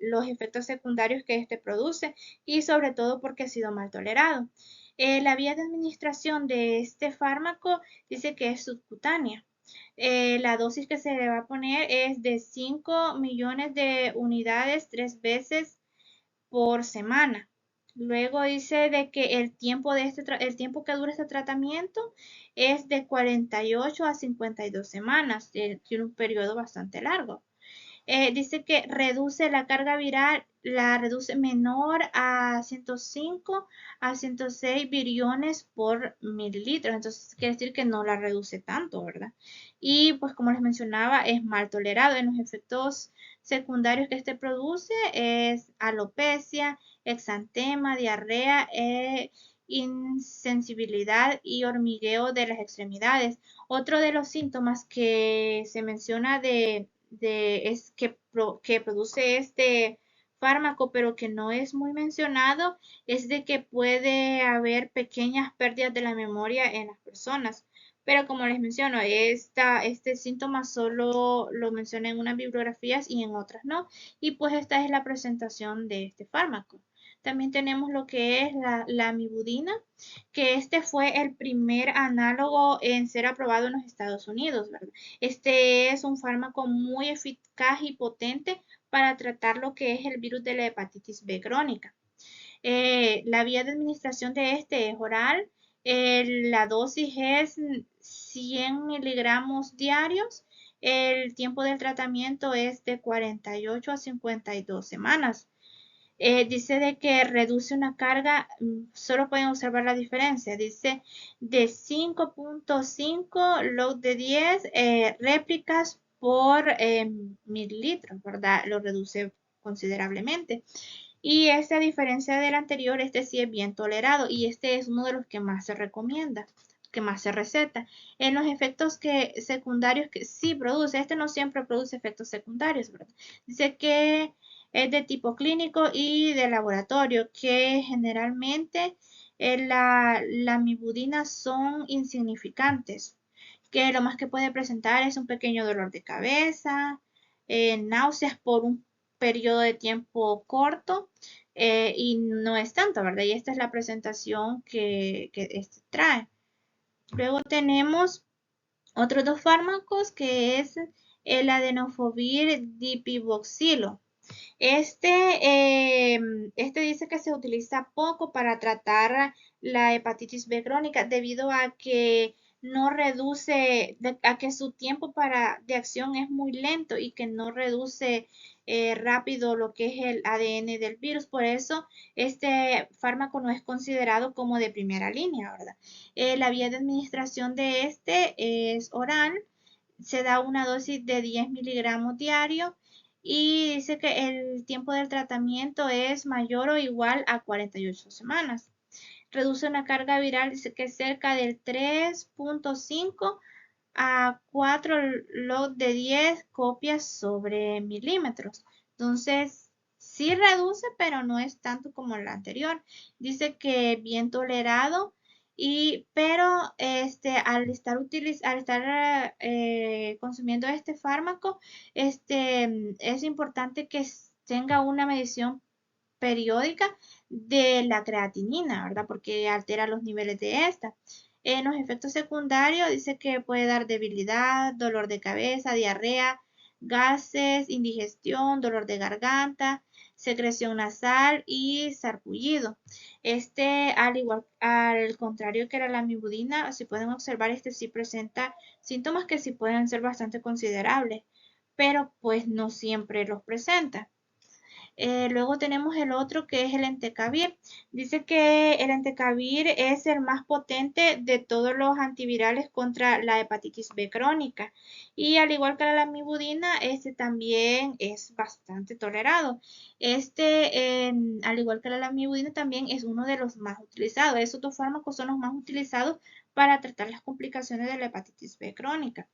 los efectos secundarios que este produce y sobre todo porque ha sido mal tolerado. La vía de administración de este fármaco dice que es subcutánea. La dosis que se le va a poner es de 5 millones de unidades 3 veces por semana. Luego dice de que el tiempo que dura este tratamiento es de 48 a 52 semanas, tiene un periodo bastante largo. Dice que reduce la carga viral, la reduce menor a 105 a 106 viriones por mililitro. Entonces, quiere decir que no la reduce tanto, ¿verdad? Y pues como les mencionaba, es mal tolerado. En los efectos secundarios que este produce es alopecia, exantema, diarrea, insensibilidad y hormigueo de las extremidades. Otro de los síntomas que se menciona es que produce este fármaco, pero que no es muy mencionado, es de que puede haber pequeñas pérdidas de la memoria en las personas. Pero como les menciono, este síntoma solo lo menciona en unas bibliografías y en otras no. Y pues esta es la presentación de este fármaco. También tenemos lo que es la amibudina, que este fue el primer análogo en ser aprobado en los Estados Unidos, ¿verdad? Este es un fármaco muy eficaz y potente para tratar lo que es el virus de la hepatitis B crónica. La vía de administración de este es oral. La dosis es 100 miligramos diarios. El tiempo del tratamiento es de 48 a 52 semanas. Dice de que reduce una carga, solo pueden observar la diferencia, dice de 5.5 log de 10 réplicas por mililitro, ¿verdad? Lo reduce considerablemente. Y este, a diferencia del anterior, este sí es bien tolerado y este es uno de los que más se recomienda, que más se receta. En los efectos secundarios que sí produce, este no siempre produce efectos secundarios, ¿verdad? Dice que es de tipo clínico y de laboratorio, que generalmente la mibudina son insignificantes, que lo más que puede presentar es un pequeño dolor de cabeza, náuseas por un periodo de tiempo corto y no es tanto, ¿verdad? Y esta es la presentación que este trae. Luego tenemos otros dos fármacos que es el adenofovir dipivoxilo. Este dice que se utiliza poco para tratar la hepatitis B crónica debido a que no reduce, a que su tiempo de acción es muy lento y que no reduce rápido lo que es el ADN del virus. Por eso este fármaco no es considerado como de primera línea, ¿verdad? La vía de administración de este es oral, se da una dosis de 10 miligramos diario y dice que el tiempo del tratamiento es mayor o igual a 48 semanas. Reduce una carga viral, dice que es cerca del 3.5 a 4 log de 10 copias sobre milímetros. Entonces, sí reduce, pero no es tanto como el anterior. Dice que bien tolerado, pero al estar consumiendo este fármaco, es importante que tenga una medición periódica de la creatinina, ¿verdad? Porque altera los niveles de esta. En los efectos secundarios dice que puede dar debilidad, dolor de cabeza, diarrea, gases, indigestión, dolor de garganta, secreción nasal y sarpullido. Al contrario que la lamivudina, si pueden observar, este sí presenta síntomas que sí pueden ser bastante considerables, pero pues no siempre los presenta. Luego tenemos el otro que es el entecavir. Dice que el entecavir es el más potente de todos los antivirales contra la hepatitis B crónica. Y al igual que la lamivudina, este también es bastante tolerado. Al igual que la lamivudina, también es uno de los más utilizados. Esos dos fármacos son los más utilizados para tratar las complicaciones de la hepatitis B crónica.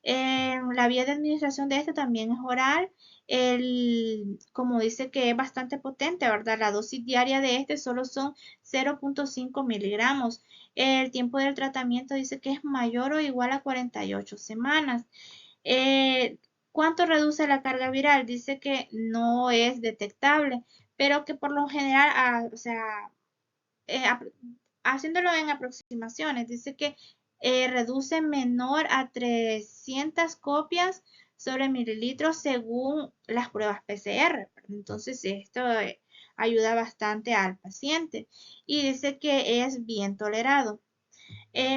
La vía de administración de este también es oral. Como dice que es bastante potente, ¿verdad? La dosis diaria de este solo son 0.5 miligramos. El tiempo del tratamiento dice que es mayor o igual a 48 semanas. Eh, ¿Cuánto reduce la carga viral? Dice que no es detectable, pero que por lo general, o sea, eh, haciéndolo en aproximaciones, dice que reduce menor a 300 copias sobre mililitros según las pruebas PCR. Entonces, esto ayuda bastante al paciente y dice que es bien tolerado.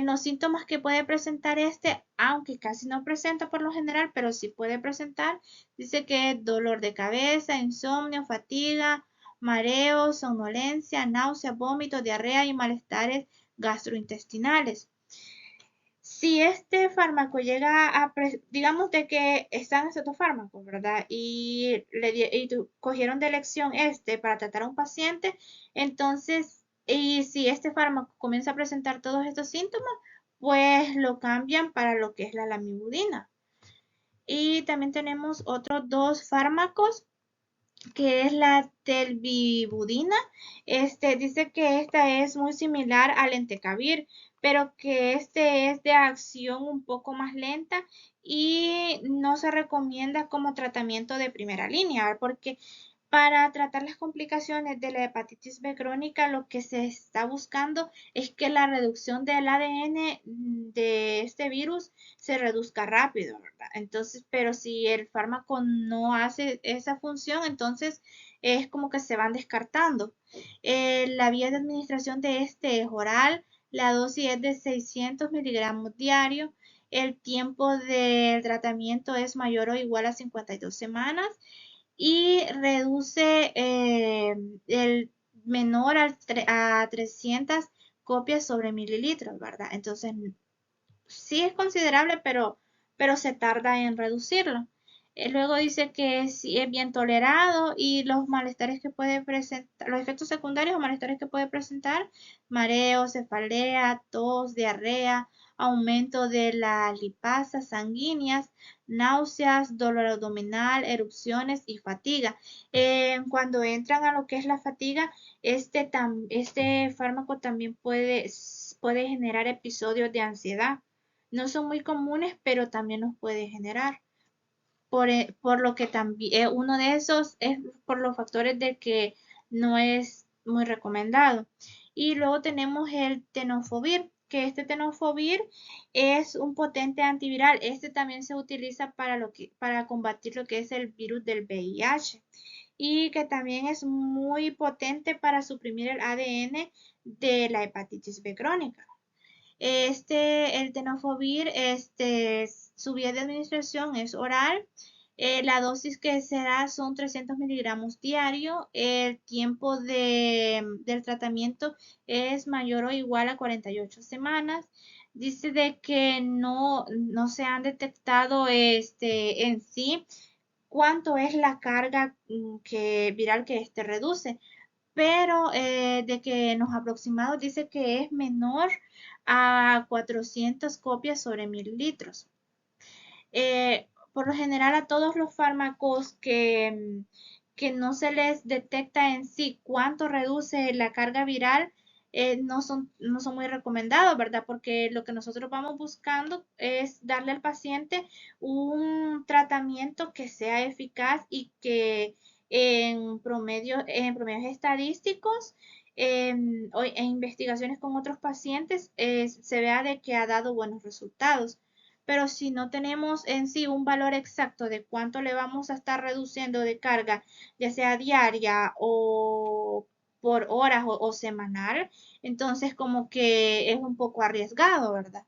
Los síntomas que puede presentar este, aunque casi no presenta por lo general, pero sí puede presentar, dice que dolor de cabeza, insomnio, fatiga, mareo, somnolencia, náusea, vómito, diarrea y malestares gastrointestinales. Si este fármaco llega a, digamos de que están estos dos fármacos, ¿verdad? Y cogieron de elección este para tratar a un paciente, entonces, y si este fármaco comienza a presentar todos estos síntomas, pues lo cambian para lo que es la lamivudina. Y también tenemos otros dos fármacos que es la telvibudina. Dice que esta es muy similar al entecavir, pero que este es de acción un poco más lenta y no se recomienda como tratamiento de primera línea, porque para tratar las complicaciones de la hepatitis B crónica, lo que se está buscando es que la reducción del ADN de este virus se reduzca rápido, ¿verdad? Entonces, pero si el fármaco no hace esa función, entonces es como que se van descartando. La vía de administración de este es oral, la dosis es de 600 miligramos diario, el tiempo del tratamiento es mayor o igual a 52 semanas y reduce el menor a 300 copias sobre mililitros, ¿verdad? Entonces, sí es considerable, pero se tarda en reducirlo. Luego dice que sí es bien tolerado y los malestares que puede presentar, los efectos secundarios o malestares que puede presentar, mareo, cefalea, tos, diarrea, aumento de las lipasas sanguíneas, náuseas, dolor abdominal, erupciones y fatiga. Cuando entran a lo que es la fatiga, este fármaco también puede generar episodios de ansiedad. No son muy comunes, pero también los puede generar. Por lo que también uno de esos es por los factores de que no es muy recomendado. Y luego tenemos el tenofovir, que este tenofovir es un potente antiviral. Este también se utiliza para combatir lo que es el virus del VIH y que también es muy potente para suprimir el ADN de la hepatitis B crónica. El tenofovir, su vía de administración es oral. La dosis que se da son 300 miligramos diario. El tiempo del tratamiento es mayor o igual a 48 semanas. Dice de que no se han detectado en sí cuánto es la carga viral que este reduce, pero de que en los aproximados dice que es menor a 400 copias sobre mililitros. Por lo general a todos los fármacos que no se les detecta en sí cuánto reduce la carga viral, no son muy recomendados, ¿verdad? Porque lo que nosotros vamos buscando es darle al paciente un tratamiento que sea eficaz y que en promedios estadísticos en investigaciones con otros pacientes se vea de que ha dado buenos resultados. Pero si no tenemos en sí un valor exacto de cuánto le vamos a estar reduciendo de carga, ya sea diaria o por horas o semanal, entonces como que es un poco arriesgado, ¿verdad?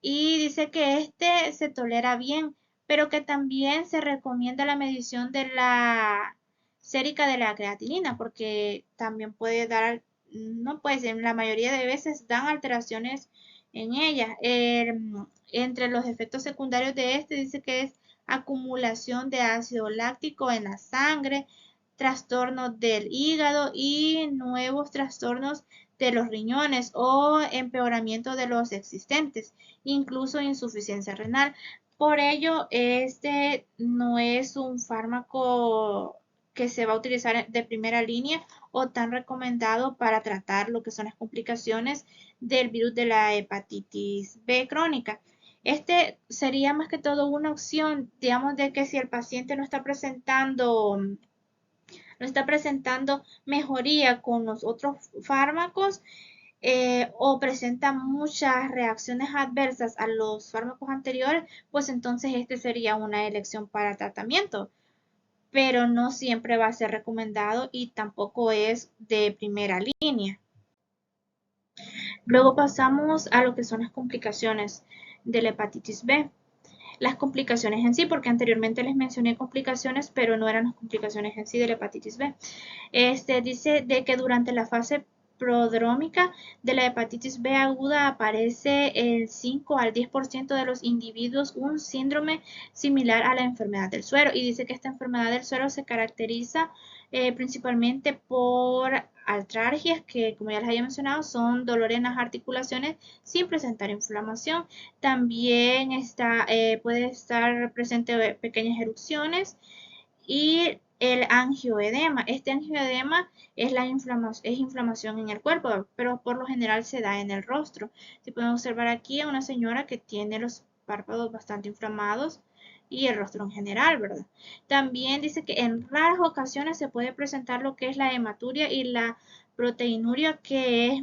Y dice que este se tolera bien, pero que también se recomienda la medición de la sérica de la creatinina, porque también puede dar, no pues en la mayoría de veces dan alteraciones en ella. Entre los efectos secundarios de este dice que es acumulación de ácido láctico en la sangre, trastornos del hígado y nuevos trastornos de los riñones o empeoramiento de los existentes, incluso insuficiencia renal. Por ello, este no es un fármaco que se va a utilizar de primera línea o tan recomendado para tratar lo que son las complicaciones del virus de la hepatitis B crónica. Este sería más que todo una opción, digamos, de que si el paciente no está presentando mejoría con los otros fármacos, o presenta muchas reacciones adversas a los fármacos anteriores, pues entonces este sería una elección para tratamiento, pero no siempre va a ser recomendado y tampoco es de primera línea. Luego pasamos a lo que son las complicaciones de la hepatitis B. Las complicaciones en sí, porque anteriormente les mencioné complicaciones, pero no eran las complicaciones en sí de la hepatitis B. Dice de que durante la fase prodrómica de la hepatitis B aguda aparece el 5 al 10% de los individuos un síndrome similar a la enfermedad del suero, y dice que esta enfermedad del suero se caracteriza principalmente por artralgias, que como ya les había mencionado son dolores en las articulaciones sin presentar inflamación. También puede estar presente pequeñas erupciones y el angioedema. Este angioedema es inflamación en el cuerpo, pero por lo general se da en el rostro. Se puede observar aquí a una señora que tiene los párpados bastante inflamados y el rostro en general, ¿verdad? También dice que en raras ocasiones se puede presentar lo que es la hematuria y la proteinuria, que es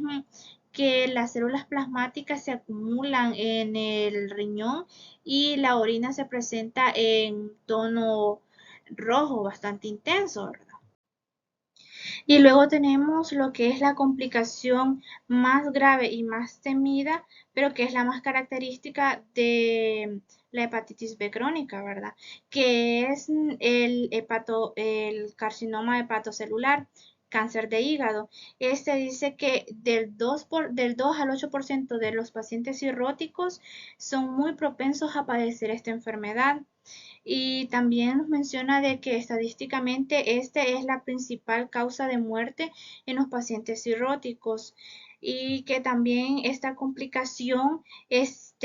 que las células plasmáticas se acumulan en el riñón y la orina se presenta en tono rojo, bastante intenso, ¿verdad? Y luego tenemos lo que es la complicación más grave y más temida, pero que es la más característica de la hepatitis B crónica, ¿verdad? Que es el carcinoma hepatocelular, cáncer de hígado. Este dice que del 2 al 8% de los pacientes cirróticos son muy propensos a padecer esta enfermedad. Y también nos menciona de que estadísticamente este es la principal causa de muerte en los pacientes cirróticos, y que también esta complicación es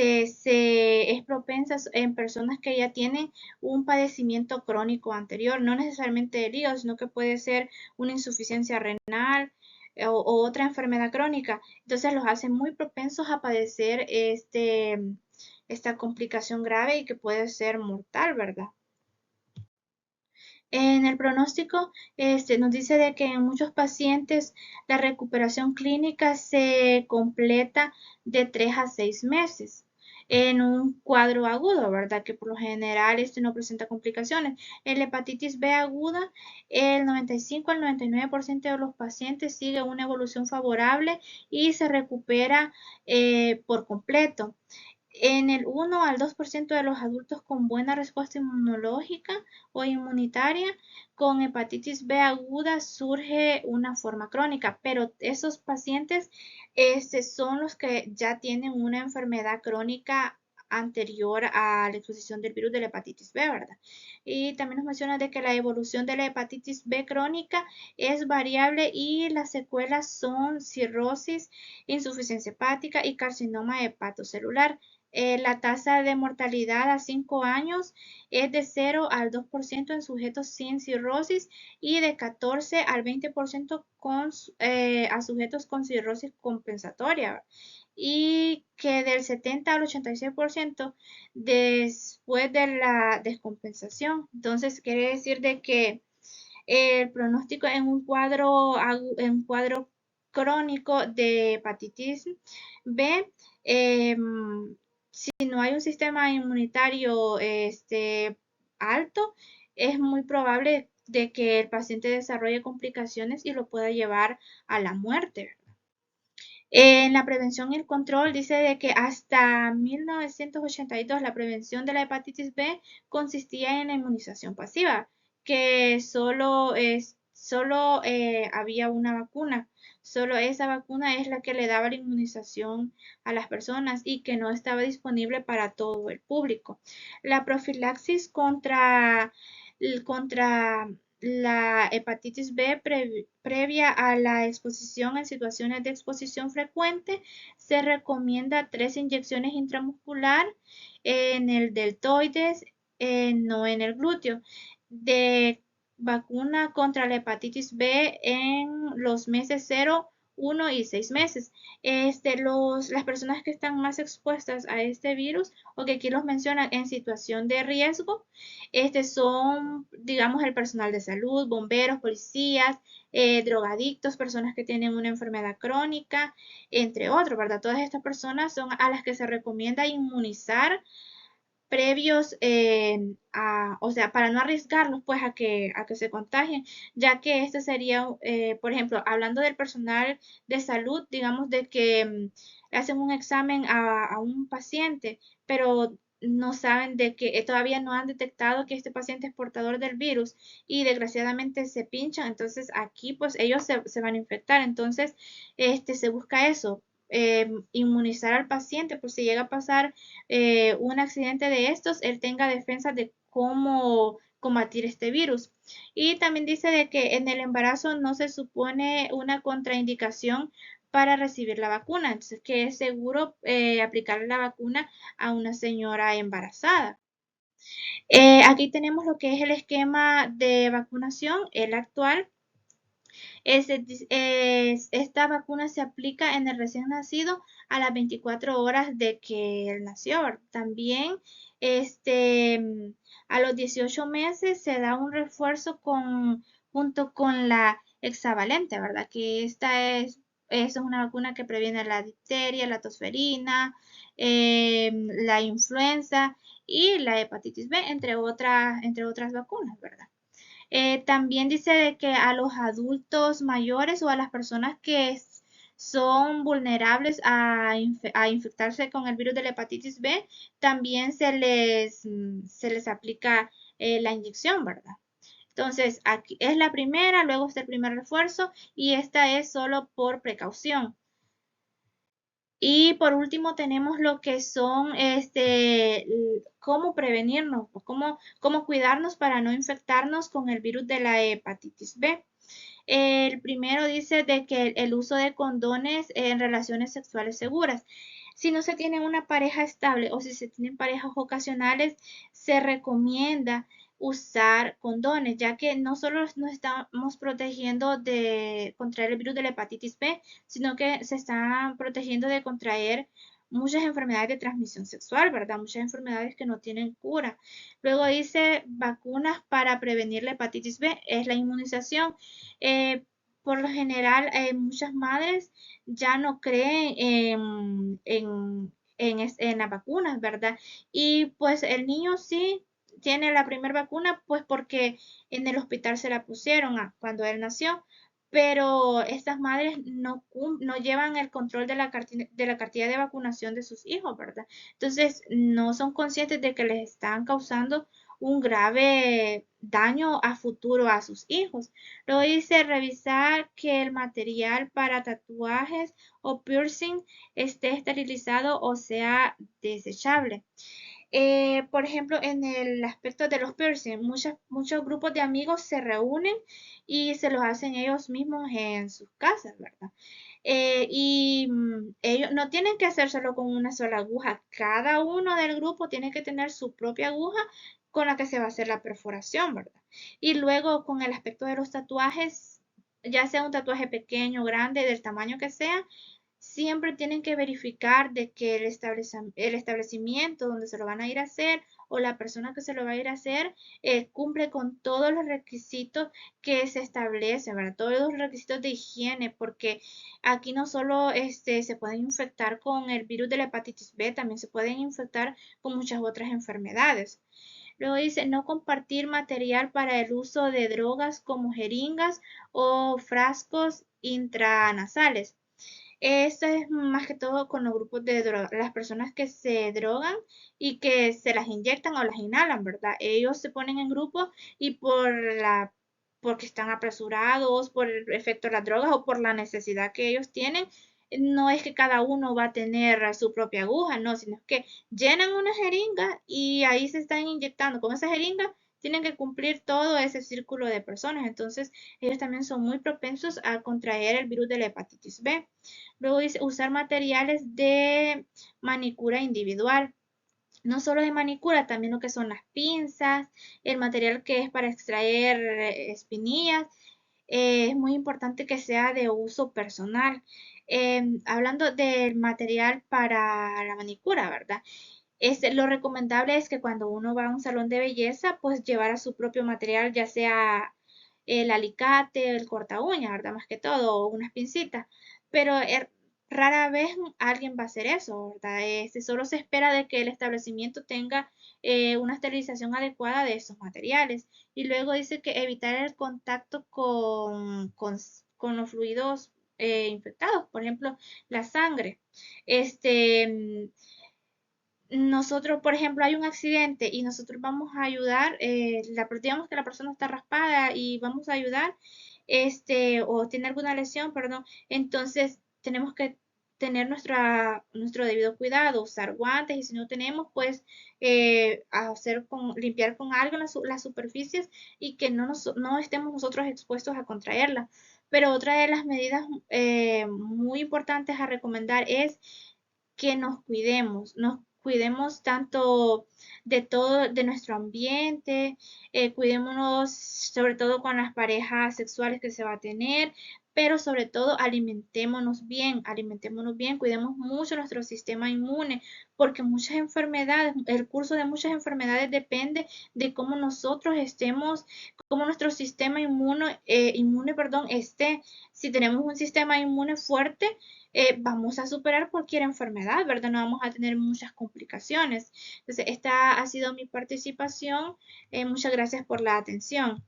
propensa en personas que ya tienen un padecimiento crónico anterior, no necesariamente del hígado, sino que puede ser una insuficiencia renal o otra enfermedad crónica. Entonces los hace muy propensos a padecer esta complicación grave y que puede ser mortal, ¿verdad? En el pronóstico, nos dice de que en muchos pacientes la recuperación clínica se completa de 3 a 6 meses en un cuadro agudo, ¿verdad? Que por lo general no presenta complicaciones. En la hepatitis B aguda, el 95 al 99% de los pacientes sigue una evolución favorable y se recupera por completo. En el 1 al 2% de los adultos con buena respuesta inmunológica o inmunitaria con hepatitis B aguda surge una forma crónica, pero esos pacientes son los que ya tienen una enfermedad crónica anterior a la exposición del virus de la hepatitis B, ¿verdad? Y también nos menciona de que la evolución de la hepatitis B crónica es variable y las secuelas son cirrosis, insuficiencia hepática y carcinoma hepatocelular. La tasa de mortalidad a 5 años es de 0 al 2% en sujetos sin cirrosis y de 14 al 20% a sujetos con cirrosis compensatoria, y que del 70 al 86% después de la descompensación. Entonces, quiere decir de que el pronóstico en un cuadro crónico de hepatitis B, si no hay un sistema inmunitario alto, es muy probable de que el paciente desarrolle complicaciones y lo pueda llevar a la muerte. En la prevención y el control dice de que hasta 1982 la prevención de la hepatitis B consistía en la inmunización pasiva, que solo había una vacuna. Solo esa vacuna es la que le daba la inmunización a las personas y que no estaba disponible para todo el público. La profilaxis contra la hepatitis B previa a la exposición en situaciones de exposición frecuente, se recomienda 3 inyecciones intramuscular en el deltoides, no en el glúteo, de vacuna contra la hepatitis B en los meses 0, 1 y 6 meses. Las personas que están más expuestas a este virus, o que aquí los mencionan en situación de riesgo, son, digamos, el personal de salud, bomberos, policías, drogadictos, personas que tienen una enfermedad crónica, entre otros, ¿verdad? Todas estas personas son a las que se recomienda inmunizar previos o sea, para no arriesgarlos pues a que se contagien, ya que este sería, por ejemplo, hablando del personal de salud, digamos de que hacen un examen a un paciente, pero no saben de que todavía no han detectado que este paciente es portador del virus y desgraciadamente se pinchan, entonces aquí pues ellos se van a infectar, entonces se busca eso, inmunizar al paciente por si llega a pasar un accidente de estos, él tenga defensas de cómo combatir este virus. Y también dice de que en el embarazo no se supone una contraindicación para recibir la vacuna, entonces que es seguro aplicarle la vacuna a una señora embarazada. Aquí tenemos lo que es el esquema de vacunación, el actual. Esta vacuna se aplica en el recién nacido a las 24 horas de que él nació. También a los 18 meses se da un refuerzo junto con la hexavalente, ¿verdad? Que esta es una vacuna que previene la difteria, la tosferina, la influenza y la hepatitis B, entre otras vacunas, ¿verdad? También dice de que a los adultos mayores o a las personas que son vulnerables a infectarse con el virus de la hepatitis B, también se les aplica la inyección, ¿verdad? Entonces, aquí es la primera, luego está el primer refuerzo y esta es solo por precaución. Y por último tenemos lo que son cómo prevenirnos, o cómo cuidarnos para no infectarnos con el virus de la hepatitis B. El primero dice de que el uso de condones en relaciones sexuales seguras. Si no se tiene una pareja estable o si se tienen parejas ocasionales, se recomienda usar condones, ya que no solo nos estamos protegiendo de contraer el virus de la hepatitis B, sino que se están protegiendo de contraer muchas enfermedades de transmisión sexual, ¿verdad? Muchas enfermedades que no tienen cura. Luego dice vacunas para prevenir la hepatitis B, es la inmunización. Eh, por lo general, muchas madres ya no creen en las vacunas, ¿verdad? Y pues el niño sí tiene la primera vacuna, pues porque en el hospital se la pusieron cuando él nació, pero estas madres no llevan el control de la cartilla de vacunación de sus hijos, ¿verdad? Entonces, no son conscientes de que les están causando un grave daño a futuro a sus hijos. Luego dice revisar que el material para tatuajes o piercing esté esterilizado o sea desechable. Por ejemplo, en el aspecto de los piercing, muchos grupos de amigos se reúnen y se los hacen ellos mismos en sus casas, ¿verdad? Y ellos no tienen que hacérselo con una sola aguja. Cada uno del grupo tiene que tener su propia aguja con la que se va a hacer la perforación, ¿verdad? Y luego con el aspecto de los tatuajes, ya sea un tatuaje pequeño, grande, del tamaño que sea, siempre tienen que verificar de que el establecimiento donde se lo van a ir a hacer o la persona que se lo va a ir a hacer cumple con todos los requisitos que se establecen, ¿verdad? Todos los requisitos de higiene, porque aquí no solo se pueden infectar con el virus de la hepatitis B, también se pueden infectar con muchas otras enfermedades. Luego dice no compartir material para el uso de drogas como jeringas o frascos intranasales. Esto es más que todo con los grupos de droga, las personas que se drogan y que se las inyectan o las inhalan, ¿verdad? Ellos se ponen en grupo y porque están apresurados, por el efecto de las drogas o por la necesidad que ellos tienen, no es que cada uno va a tener su propia aguja, no, sino que llenan una jeringa y ahí se están inyectando. Con esa jeringa tienen que cumplir todo ese círculo de personas, entonces ellos también son muy propensos a contraer el virus de la hepatitis B. Luego dice usar materiales de manicura individual. No solo de manicura, también lo que son las pinzas, el material que es para extraer espinillas. Es muy importante que sea de uso personal. Hablando del material para la manicura, ¿verdad? Lo recomendable es que cuando uno va a un salón de belleza, pues llevar a su propio material, ya sea el alicate, el corta uña, ¿verdad? Más que todo, o unas pincitas. Pero rara vez alguien va a hacer eso, ¿verdad? Solo se espera de que el establecimiento tenga una esterilización adecuada de esos materiales. Y luego dice que evitar el contacto con los fluidos infectados, por ejemplo, la sangre. Este, nosotros, por ejemplo, hay un accidente y nosotros vamos a ayudar, digamos que la persona está raspada y vamos a ayudar, o tiene alguna lesión, perdón, entonces tenemos que tener nuestro debido cuidado, usar guantes y si no tenemos, pues limpiar con algo las superficies y que no estemos nosotros expuestos a contraerla. Pero otra de las medidas muy importantes a recomendar es que nos cuidemos tanto de todo, de nuestro ambiente, cuidémonos sobre todo con las parejas sexuales que se va a tener, pero sobre todo alimentémonos bien, cuidemos mucho nuestro sistema inmune, porque muchas enfermedades, el curso de muchas enfermedades depende de cómo nosotros estemos, cómo nuestro sistema perdón, esté. Si tenemos un sistema inmune fuerte, vamos a superar cualquier enfermedad, ¿verdad? No vamos a tener muchas complicaciones. Entonces, esta ha sido mi participación. Muchas gracias por la atención.